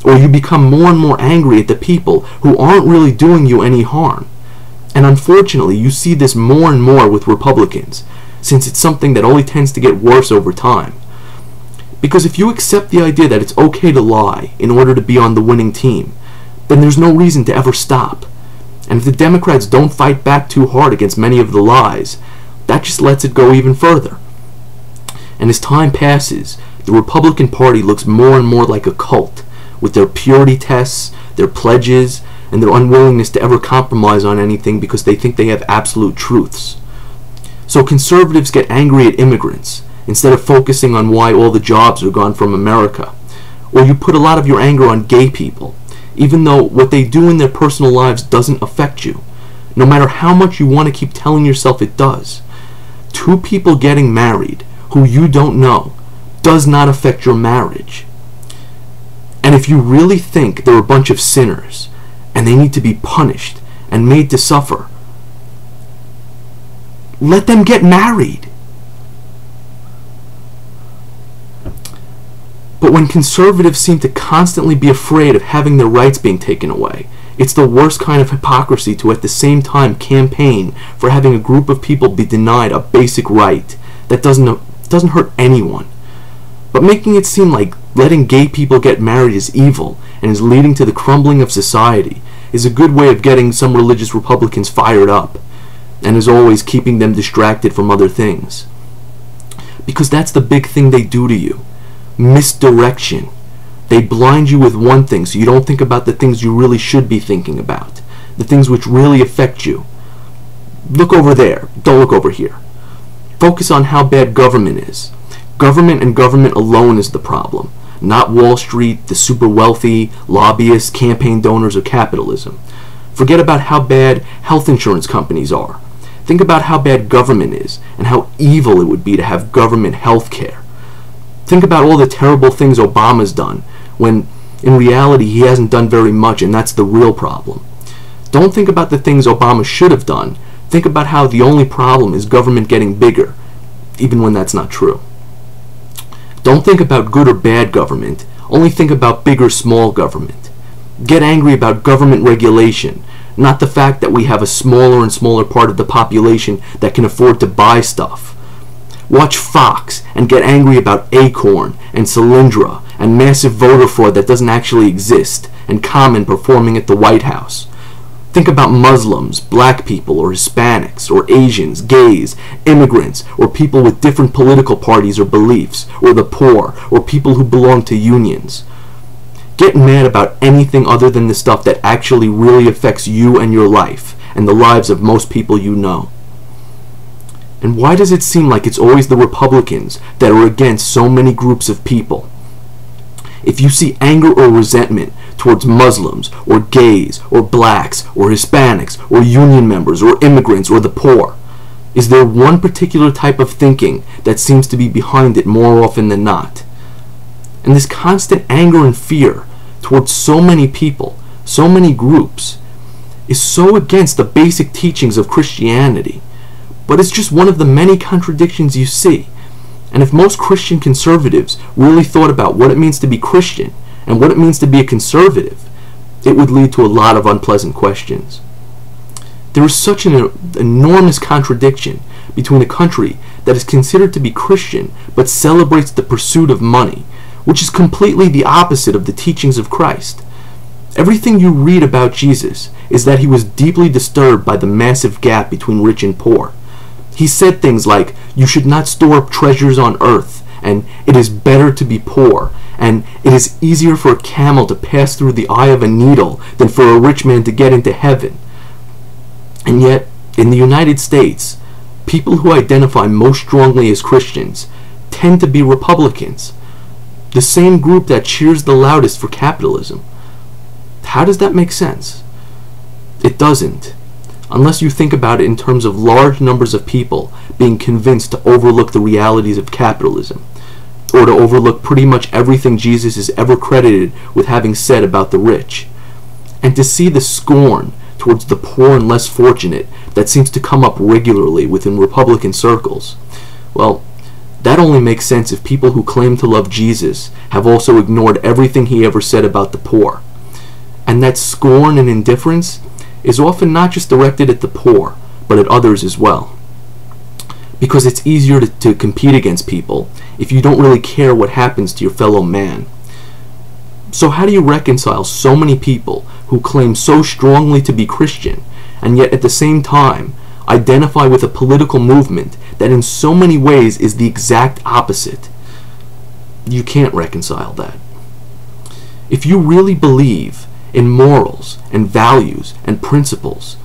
Or you become more and more angry at the people who aren't really doing you any harm. And unfortunately, you see this more and more with Republicans, since it's something that only tends to get worse over time. Because if you accept the idea that it's okay to lie in order to be on the winning team, then there's no reason to ever stop. And if the Democrats don't fight back too hard against many of the lies, that just lets it go even further. And as time passes, the Republican Party looks more and more like a cult, with their purity tests, their pledges, and their unwillingness to ever compromise on anything because they think they have absolute truths. So conservatives get angry at immigrants instead of focusing on why all the jobs are gone from America. Or you put a lot of your anger on gay people, even though what they do in their personal lives doesn't affect you, no matter how much you want to keep telling yourself it does. Two people getting married who you don't know does not affect your marriage. And if you really think they're a bunch of sinners and they need to be punished and made to suffer, let them get married. But when conservatives seem to constantly be afraid of having their rights being taken away, it's the worst kind of hypocrisy to at the same time campaign for having a group of people be denied a basic right that doesn't hurt anyone. But making it seem like letting gay people get married is evil and is leading to the crumbling of society is a good way of getting some religious Republicans fired up, and is always keeping them distracted from other things. Because that's the big thing they do to you. Misdirection. They blind you with one thing so you don't think about the things you really should be thinking about, the things which really affect you. Look over there, don't look over here. Focus on how bad government is. Government and government alone is the problem, not Wall Street, the super wealthy, lobbyists, campaign donors, or capitalism. Forget about how bad health insurance companies are. Think about how bad government is and how evil it would be to have government health care. Think about all the terrible things Obama's done, when in reality he hasn't done very much, and that's the real problem. Don't think about the things Obama should have done. Think about how the only problem is government getting bigger, even when that's not true. Don't think about good or bad government, only think about big or small government. Get angry about government regulation, not the fact that we have a smaller and smaller part of the population that can afford to buy stuff. Watch Fox and get angry about Acorn and Solyndra and massive voter fraud that doesn't actually exist, and Common performing at the White House. Think about Muslims, black people, or Hispanics, or Asians, gays, immigrants, or people with different political parties or beliefs, or the poor, or people who belong to unions. Get mad about anything other than the stuff that actually really affects you and your life, and the lives of most people you know. And why does it seem like it's always the Republicans that are against so many groups of people? If you see anger or resentment towards Muslims, or gays, or blacks, or Hispanics, or union members, or immigrants, or the poor, is there one particular type of thinking that seems to be behind it more often than not? And this constant anger and fear towards so many people, so many groups, is so against the basic teachings of Christianity. But it's just one of the many contradictions you see. And if most Christian conservatives really thought about what it means to be Christian and what it means to be a conservative, it would lead to a lot of unpleasant questions. There is such an enormous contradiction between a country that is considered to be Christian but celebrates the pursuit of money, which is completely the opposite of the teachings of Christ. Everything you read about Jesus is that he was deeply disturbed by the massive gap between rich and poor. He said things like, "You should not store up treasures on earth," and "it is better to be poor," and "it is easier for a camel to pass through the eye of a needle than for a rich man to get into heaven." And yet, in the United States, people who identify most strongly as Christians tend to be Republicans, the same group that cheers the loudest for capitalism. How does that make sense? It doesn't, unless you think about it in terms of large numbers of people being convinced to overlook the realities of capitalism, or to overlook pretty much everything Jesus is ever credited with having said about the rich, and to see the scorn towards the poor and less fortunate that seems to come up regularly within Republican circles. Well, that only makes sense if people who claim to love Jesus have also ignored everything he ever said about the poor. And that scorn and indifference is often not just directed at the poor, but at others as well. Because it's easier to compete against people if you don't really care what happens to your fellow man. So how do you reconcile so many people who claim so strongly to be Christian, and yet at the same time identify with a political movement that in so many ways is the exact opposite? You can't reconcile that. If you really believe in morals and values and principles,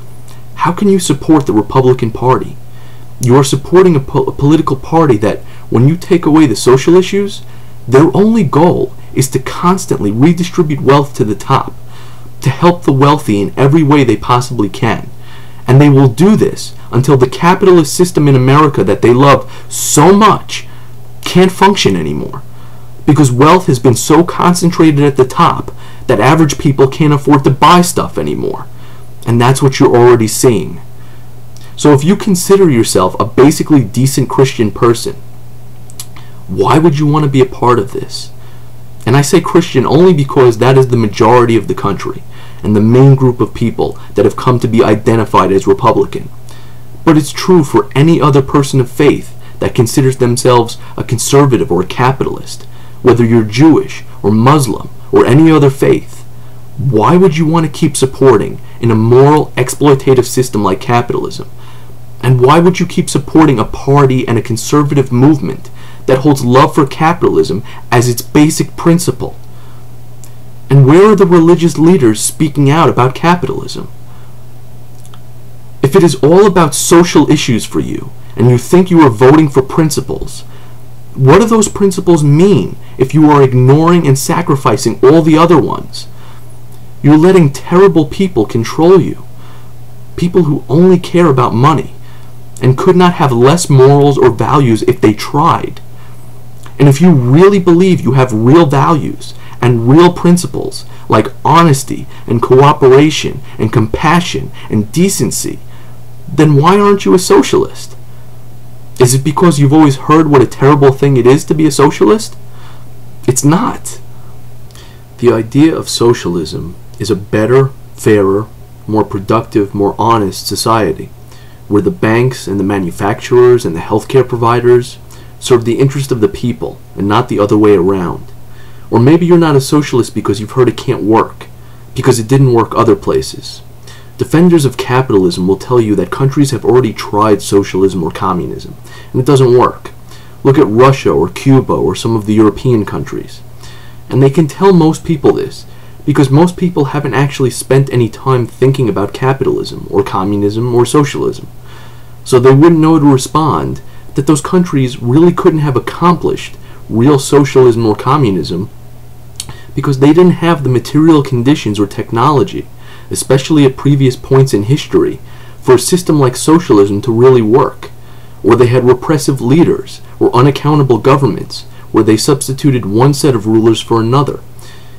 how can you support the Republican Party? You are supporting a political party that, when you take away the social issues, their only goal is to constantly redistribute wealth to the top, to help the wealthy in every way they possibly can. And they will do this until the capitalist system in America that they love so much can't function anymore. Because wealth has been so concentrated at the top that average people can't afford to buy stuff anymore. And that's what you're already seeing. So if you consider yourself a basically decent Christian person, why would you want to be a part of this? And I say Christian only because that is the majority of the country and the main group of people that have come to be identified as Republican. But it's true for any other person of faith that considers themselves a conservative or a capitalist, whether you're Jewish or Muslim or any other faith. Why would you want to keep supporting an immoral, exploitative system like capitalism? And why would you keep supporting a party and a conservative movement that holds love for capitalism as its basic principle? And where are the religious leaders speaking out about capitalism? If it is all about social issues for you, and you think you are voting for principles, what do those principles mean if you are ignoring and sacrificing all the other ones? You're letting terrible people control you. People who only care about money and could not have less morals or values if they tried. And if you really believe you have real values and real principles like honesty and cooperation and compassion and decency, then why aren't you a socialist? Is it because you've always heard what a terrible thing it is to be a socialist? It's not. The idea of socialism is a better, fairer, more productive, more honest society, where the banks and the manufacturers and the healthcare providers serve the interest of the people and not the other way around. Or maybe you're not a socialist because you've heard it can't work, because it didn't work other places. Defenders of capitalism will tell you that countries have already tried socialism or communism, and it doesn't work. Look at Russia or Cuba or some of the European countries. And they can tell most people this, because most people haven't actually spent any time thinking about capitalism or communism or socialism. So they wouldn't know to respond that those countries really couldn't have accomplished real socialism or communism because they didn't have the material conditions or technology, especially at previous points in history, for a system like socialism to really work, or they had repressive leaders or unaccountable governments where they substituted one set of rulers for another.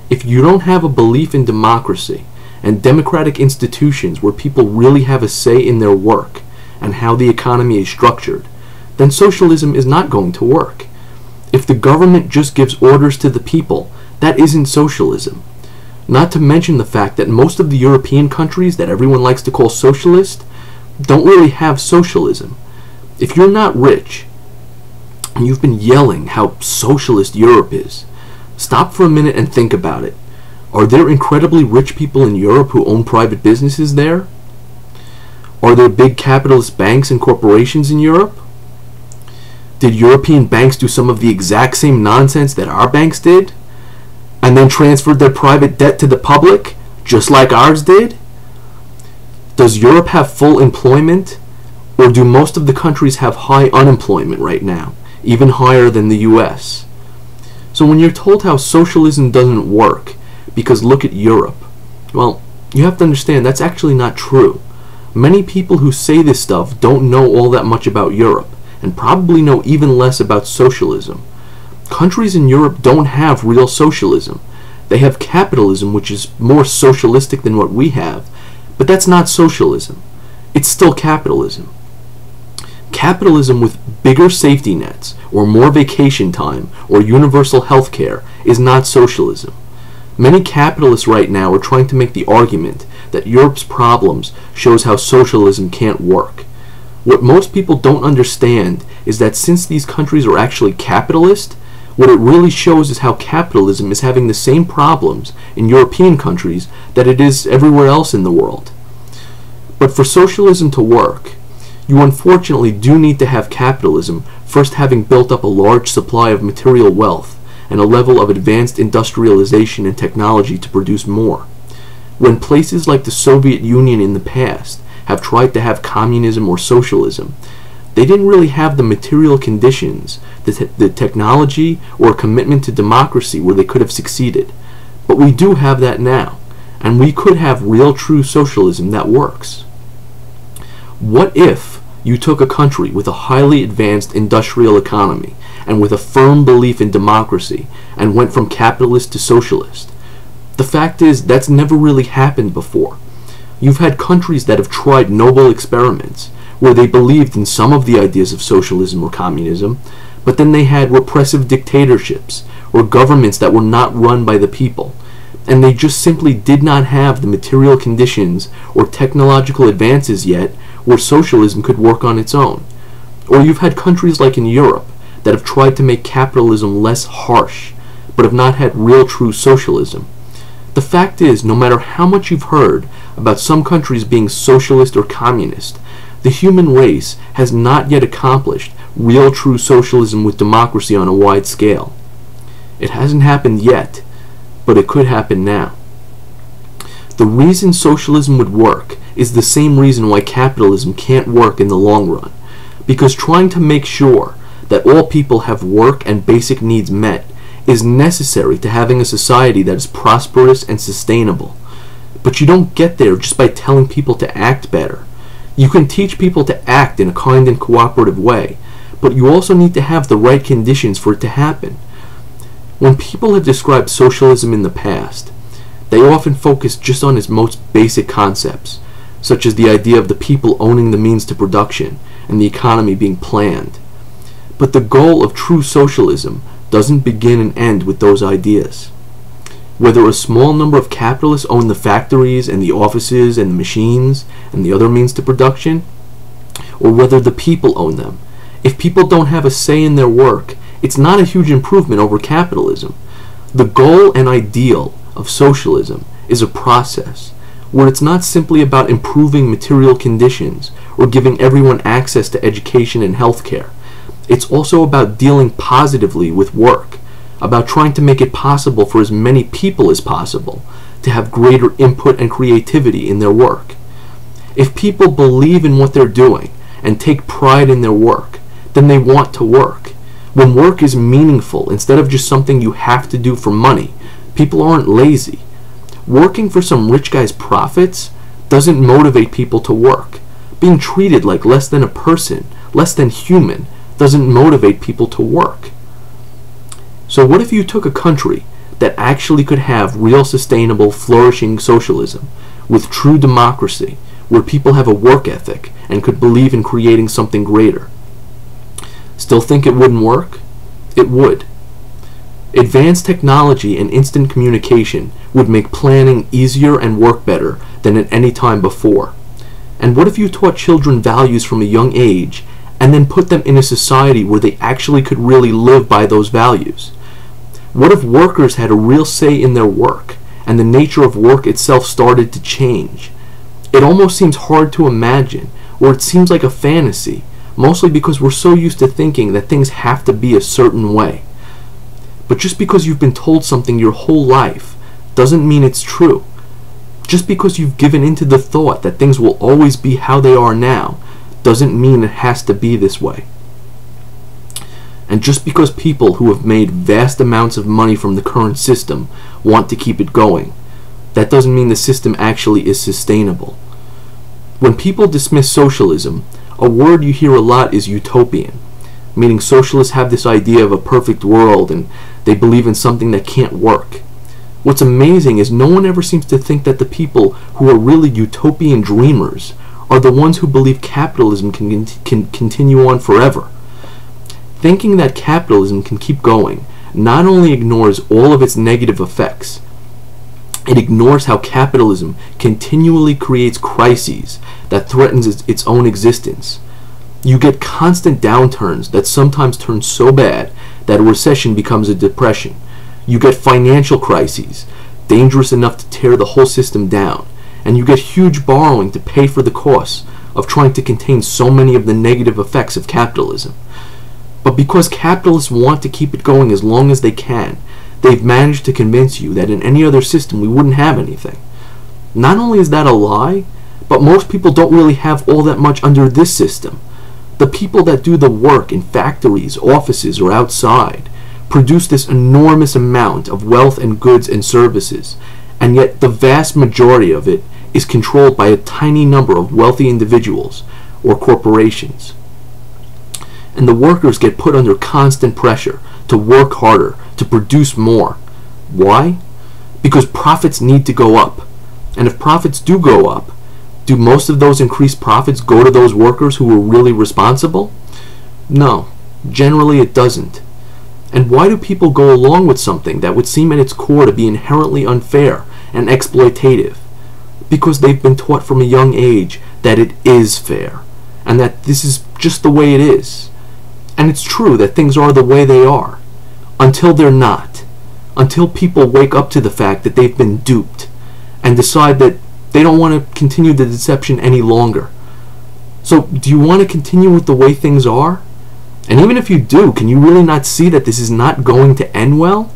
If you don't have a belief in democracy and democratic institutions where people really have a say in their work and how the economy is structured, then socialism is not going to work. If the government just gives orders to the people, that isn't socialism. Not to mention the fact that most of the European countries that everyone likes to call socialist don't really have socialism. If you're not rich, and you've been yelling how socialist Europe is, stop for a minute and think about it. Are there incredibly rich people in Europe who own private businesses there? Are there big capitalist banks and corporations in Europe? Did European banks do some of the exact same nonsense that our banks did, and then transferred their private debt to the public, just like ours did? Does Europe have full employment, or do most of the countries have high unemployment right now, even higher than the US? So when you're told how socialism doesn't work, because look at Europe, well, you have to understand that's actually not true. Many people who say this stuff don't know all that much about Europe, and probably know even less about socialism. Countries in Europe don't have real socialism. They have capitalism, which is more socialistic than what we have, but that's not socialism. It's still capitalism. Capitalism with bigger safety nets, or more vacation time, or universal health care is not socialism. Many capitalists right now are trying to make the argument that Europe's problems shows how socialism can't work. What most people don't understand is that since these countries are actually capitalist, what it really shows is how capitalism is having the same problems in European countries that it is everywhere else in the world. But for socialism to work, you unfortunately do need to have capitalism first having built up a large supply of material wealth and a level of advanced industrialization and technology to produce more. When places like the Soviet Union in the past have tried to have communism or socialism, they didn't really have the material conditions, the technology, or a commitment to democracy where they could have succeeded. But we do have that now, and we could have real true socialism that works. What if you took a country with a highly advanced industrial economy and with a firm belief in democracy and went from capitalist to socialist? The fact is, that's never really happened before. You've had countries that have tried noble experiments where they believed in some of the ideas of socialism or communism, but then they had repressive dictatorships or governments that were not run by the people, and they just simply did not have the material conditions or technological advances yet where socialism could work on its own. Or you've had countries like in Europe that have tried to make capitalism less harsh, but have not had real true socialism. The fact is, no matter how much you've heard about some countries being socialist or communist, the human race has not yet accomplished real true socialism with democracy on a wide scale. It hasn't happened yet, but it could happen now. The reason socialism would work is the same reason why capitalism can't work in the long run, because trying to make sure that all people have work and basic needs met is necessary to having a society that is prosperous and sustainable. But you don't get there just by telling people to act better. You can teach people to act in a kind and cooperative way, but you also need to have the right conditions for it to happen. When people have described socialism in the past, they often focus just on its most basic concepts, such as the idea of the people owning the means to production and the economy being planned. But the goal of true socialism doesn't begin and end with those ideas. Whether a small number of capitalists own the factories and the offices and the machines and the other means to production, or whether the people own them, if people don't have a say in their work, it's not a huge improvement over capitalism. The goal and ideal of socialism is a process where it's not simply about improving material conditions or giving everyone access to education and healthcare. It's also about dealing positively with work, about trying to make it possible for as many people as possible to have greater input and creativity in their work. If people believe in what they're doing and take pride in their work, then they want to work. When work is meaningful instead of just something you have to do for money, people aren't lazy. Working for some rich guy's profits doesn't motivate people to work. Being treated like less than a person, less than human, doesn't motivate people to work. So what if you took a country that actually could have real sustainable, flourishing socialism with true democracy, where people have a work ethic and could believe in creating something greater? Still think it wouldn't work? It would. Advanced technology and instant communication would make planning easier and work better than at any time before. And what if you taught children values from a young age and then put them in a society where they actually could really live by those values? What if workers had a real say in their work, and the nature of work itself started to change? It almost seems hard to imagine, or it seems like a fantasy, mostly because we're so used to thinking that things have to be a certain way. But just because you've been told something your whole life doesn't mean it's true. Just because you've given into the thought that things will always be how they are now doesn't mean it has to be this way. And just because people who have made vast amounts of money from the current system want to keep it going, that doesn't mean the system actually is sustainable. When people dismiss socialism, a word you hear a lot is utopian, meaning socialists have this idea of a perfect world and they believe in something that can't work. What's amazing is no one ever seems to think that the people who are really utopian dreamers are the ones who believe capitalism can continue on forever. Thinking that capitalism can keep going not only ignores all of its negative effects, it ignores how capitalism continually creates crises that threatens its own existence. You get constant downturns that sometimes turn so bad that a recession becomes a depression. You get financial crises, dangerous enough to tear the whole system down, and you get huge borrowing to pay for the costs of trying to contain so many of the negative effects of capitalism. But because capitalists want to keep it going as long as they can, they've managed to convince you that in any other system we wouldn't have anything. Not only is that a lie, but most people don't really have all that much under this system. The people that do the work in factories, offices, or outside produce this enormous amount of wealth and goods and services, and yet the vast majority of it is controlled by a tiny number of wealthy individuals or corporations. And the workers get put under constant pressure to work harder, to produce more. Why? Because profits need to go up. And if profits do go up, do most of those increased profits go to those workers who were really responsible? No, generally it doesn't. And why do people go along with something that would seem at its core to be inherently unfair and exploitative? Because they've been taught from a young age that it is fair, and that this is just the way it is. And it's true that things are the way they are, until they're not. Until people wake up to the fact that they've been duped, and decide that they don't want to continue the deception any longer. So, do you want to continue with the way things are? And even if you do, can you really not see that this is not going to end well?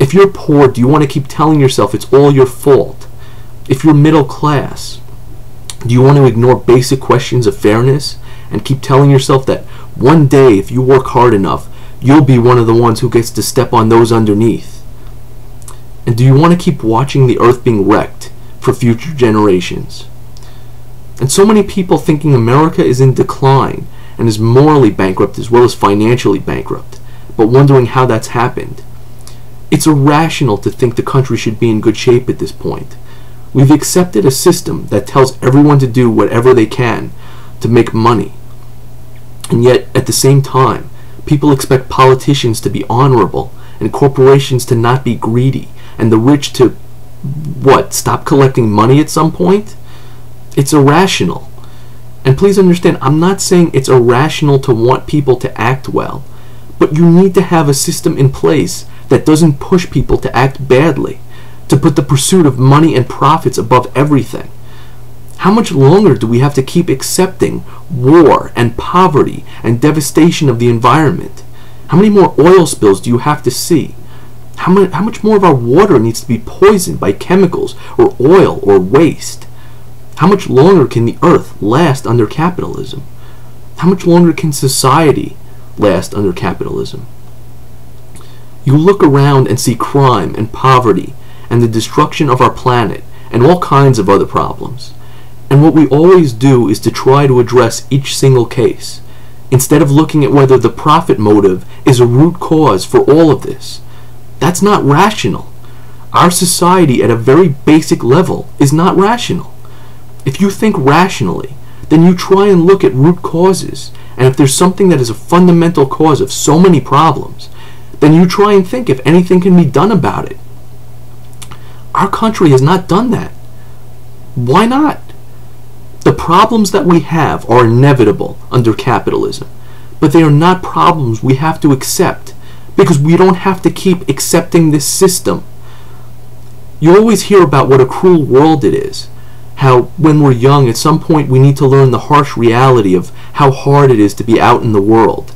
If you're poor, do you want to keep telling yourself it's all your fault? If you're middle class, do you want to ignore basic questions of fairness and keep telling yourself that one day, if you work hard enough, you'll be one of the ones who gets to step on those underneath? And do you want to keep watching the earth being wrecked for future generations? And so many people thinking America is in decline and is morally bankrupt as well as financially bankrupt, but wondering how that's happened. It's irrational to think the country should be in good shape at this point. We've accepted a system that tells everyone to do whatever they can to make money. And yet, at the same time, people expect politicians to be honorable and corporations to not be greedy and the rich to, stop collecting money at some point? It's irrational. And please understand, I'm not saying it's irrational to want people to act well, but you need to have a system in place that doesn't push people to act badly, to put the pursuit of money and profits above everything. How much longer do we have to keep accepting war and poverty and devastation of the environment? How many more oil spills do you have to see? How much more of our water needs to be poisoned by chemicals or oil or waste? How much longer can the earth last under capitalism? How much longer can society last under capitalism? You look around and see crime and poverty and the destruction of our planet and all kinds of other problems. And what we always do is to try to address each single case, instead of looking at whether the profit motive is a root cause for all of this. That's not rational. Our society at a very basic level is not rational. If you think rationally, then you try and look at root causes, and if there's something that is a fundamental cause of so many problems, then you try and think if anything can be done about it. Our country has not done that. Why not? The problems that we have are inevitable under capitalism, but they are not problems we have to accept, because we don't have to keep accepting this system. You always hear about what a cruel world it is, how when we're young at some point we need to learn the harsh reality of how hard it is to be out in the world.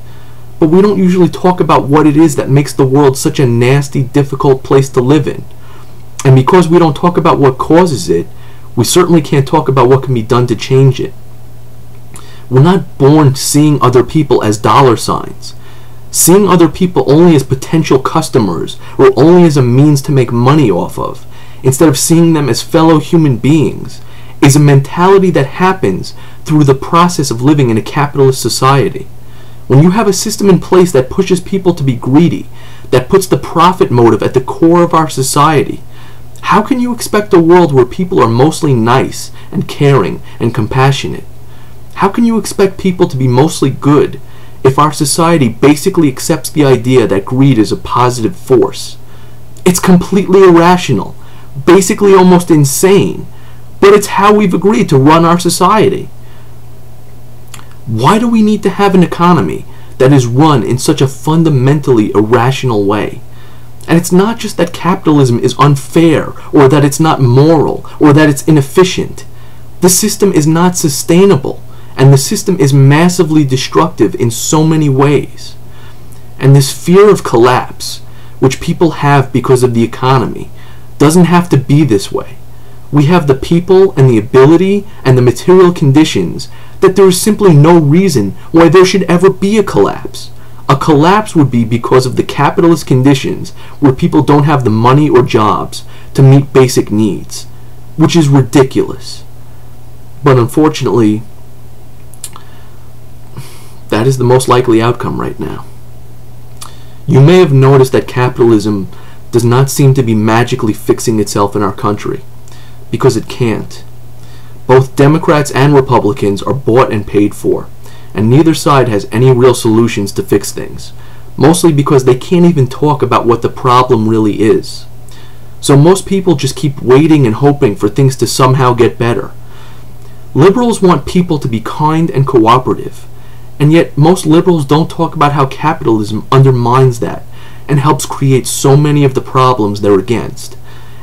But we don't usually talk about what it is that makes the world such a nasty, difficult place to live in. And because we don't talk about what causes it, we certainly can't talk about what can be done to change it. We're not born seeing other people as dollar signs. Seeing other people only as potential customers or only as a means to make money off of, instead of seeing them as fellow human beings, is a mentality that happens through the process of living in a capitalist society. When you have a system in place that pushes people to be greedy, that puts the profit motive at the core of our society, how can you expect a world where people are mostly nice and caring and compassionate? How can you expect people to be mostly good if our society basically accepts the idea that greed is a positive force? It's completely irrational, basically almost insane, but it's how we've agreed to run our society. Why do we need to have an economy that is run in such a fundamentally irrational way? And it's not just that capitalism is unfair, or that it's not moral, or that it's inefficient. The system is not sustainable, and the system is massively destructive in so many ways. And this fear of collapse, which people have because of the economy, doesn't have to be this way. We have the people and the ability and the material conditions that there is simply no reason why there should ever be a collapse. A collapse would be because of the capitalist conditions where people don't have the money or jobs to meet basic needs, which is ridiculous. But unfortunately, that is the most likely outcome right now. You may have noticed that capitalism does not seem to be magically fixing itself in our country, because it can't. Both Democrats and Republicans are bought and paid for, and neither side has any real solutions to fix things, mostly because they can't even talk about what the problem really is. So most people just keep waiting and hoping for things to somehow get better. Liberals want people to be kind and cooperative, and yet most liberals don't talk about how capitalism undermines that and helps create so many of the problems they're against.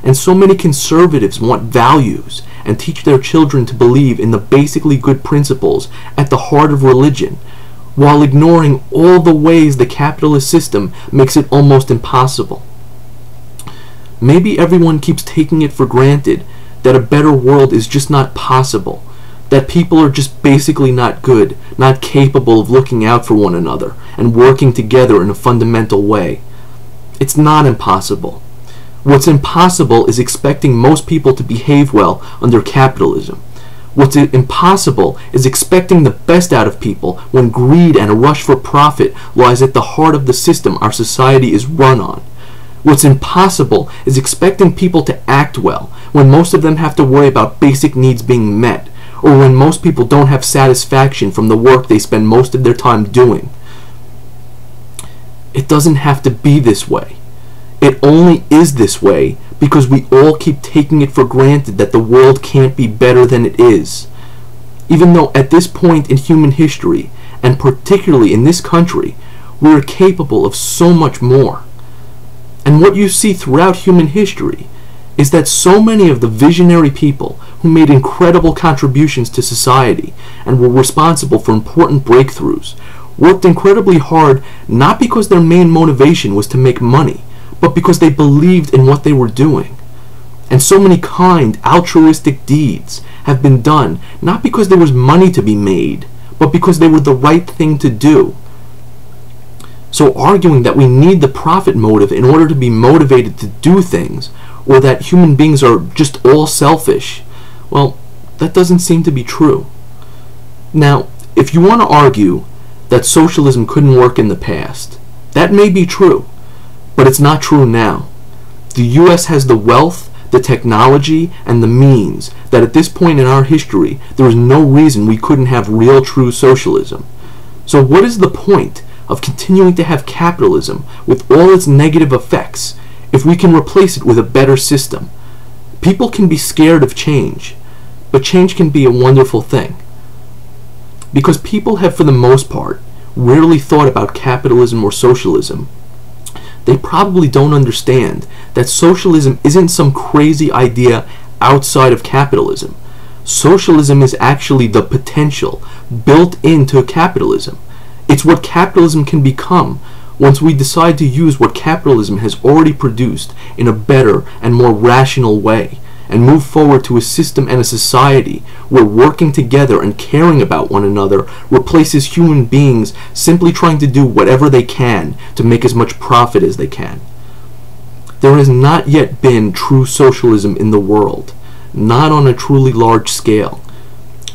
And so many conservatives want values and teach their children to believe in the basically good principles at the heart of religion, while ignoring all the ways the capitalist system makes it almost impossible. Maybe everyone keeps taking it for granted that a better world is just not possible, that people are just basically not good, not capable of looking out for one another and working together in a fundamental way. It's not impossible. What's impossible is expecting most people to behave well under capitalism. What's impossible is expecting the best out of people when greed and a rush for profit lies at the heart of the system our society is run on. What's impossible is expecting people to act well when most of them have to worry about basic needs being met, or when most people don't have satisfaction from the work they spend most of their time doing. It doesn't have to be this way. It only is this way because we all keep taking it for granted that the world can't be better than it is. Even though at this point in human history, and particularly in this country, we are capable of so much more. And what you see throughout human history is that so many of the visionary people who made incredible contributions to society and were responsible for important breakthroughs worked incredibly hard, not because their main motivation was to make money, but because they believed in what they were doing. And so many kind, altruistic deeds have been done, not because there was money to be made, but because they were the right thing to do. So arguing that we need the profit motive in order to be motivated to do things, or that human beings are just all selfish, well, that doesn't seem to be true. Now, if you want to argue that socialism couldn't work in the past, that may be true, but it's not true now. The US has the wealth, the technology, and the means that at this point in our history, there is no reason we couldn't have real true socialism. So what is the point of continuing to have capitalism with all its negative effects if we can replace it with a better system? People can be scared of change, But change can be a wonderful thing, because people have, for the most part, rarely thought about capitalism or socialism. They probably don't understand that socialism isn't some crazy idea outside of capitalism. Socialism is actually the potential built into capitalism. It's what capitalism can become once we decide to use what capitalism has already produced in a better and more rational way, and move forward to a system and a society where working together and caring about one another replaces human beings simply trying to do whatever they can to make as much profit as they can. There has not yet been true socialism in the world, not on a truly large scale.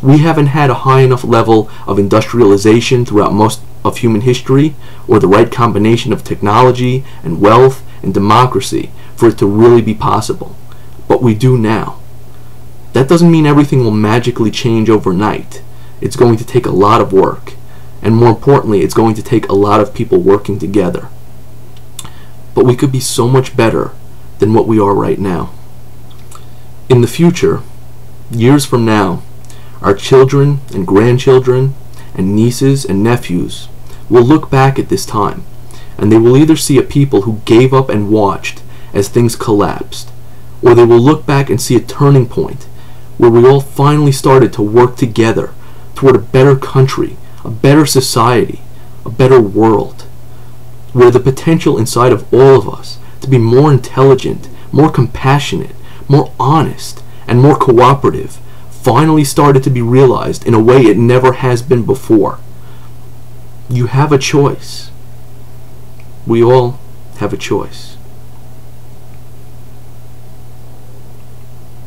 We haven't had a high enough level of industrialization throughout most of human history, or the right combination of technology and wealth and democracy for it to really be possible. But we do now. That doesn't mean everything will magically change overnight. It's going to take a lot of work, and more importantly, it's going to take a lot of people working together. But we could be so much better than what we are right now. In the future, years from now, our children and grandchildren and nieces and nephews will look back at this time, and they will either see a people who gave up and watched as things collapsed, or they will look back and see a turning point where we all finally started to work together toward a better country, a better society, a better world, where the potential inside of all of us to be more intelligent, more compassionate, more honest, and more cooperative finally started to be realized in a way it never has been before. You have a choice. We all have a choice.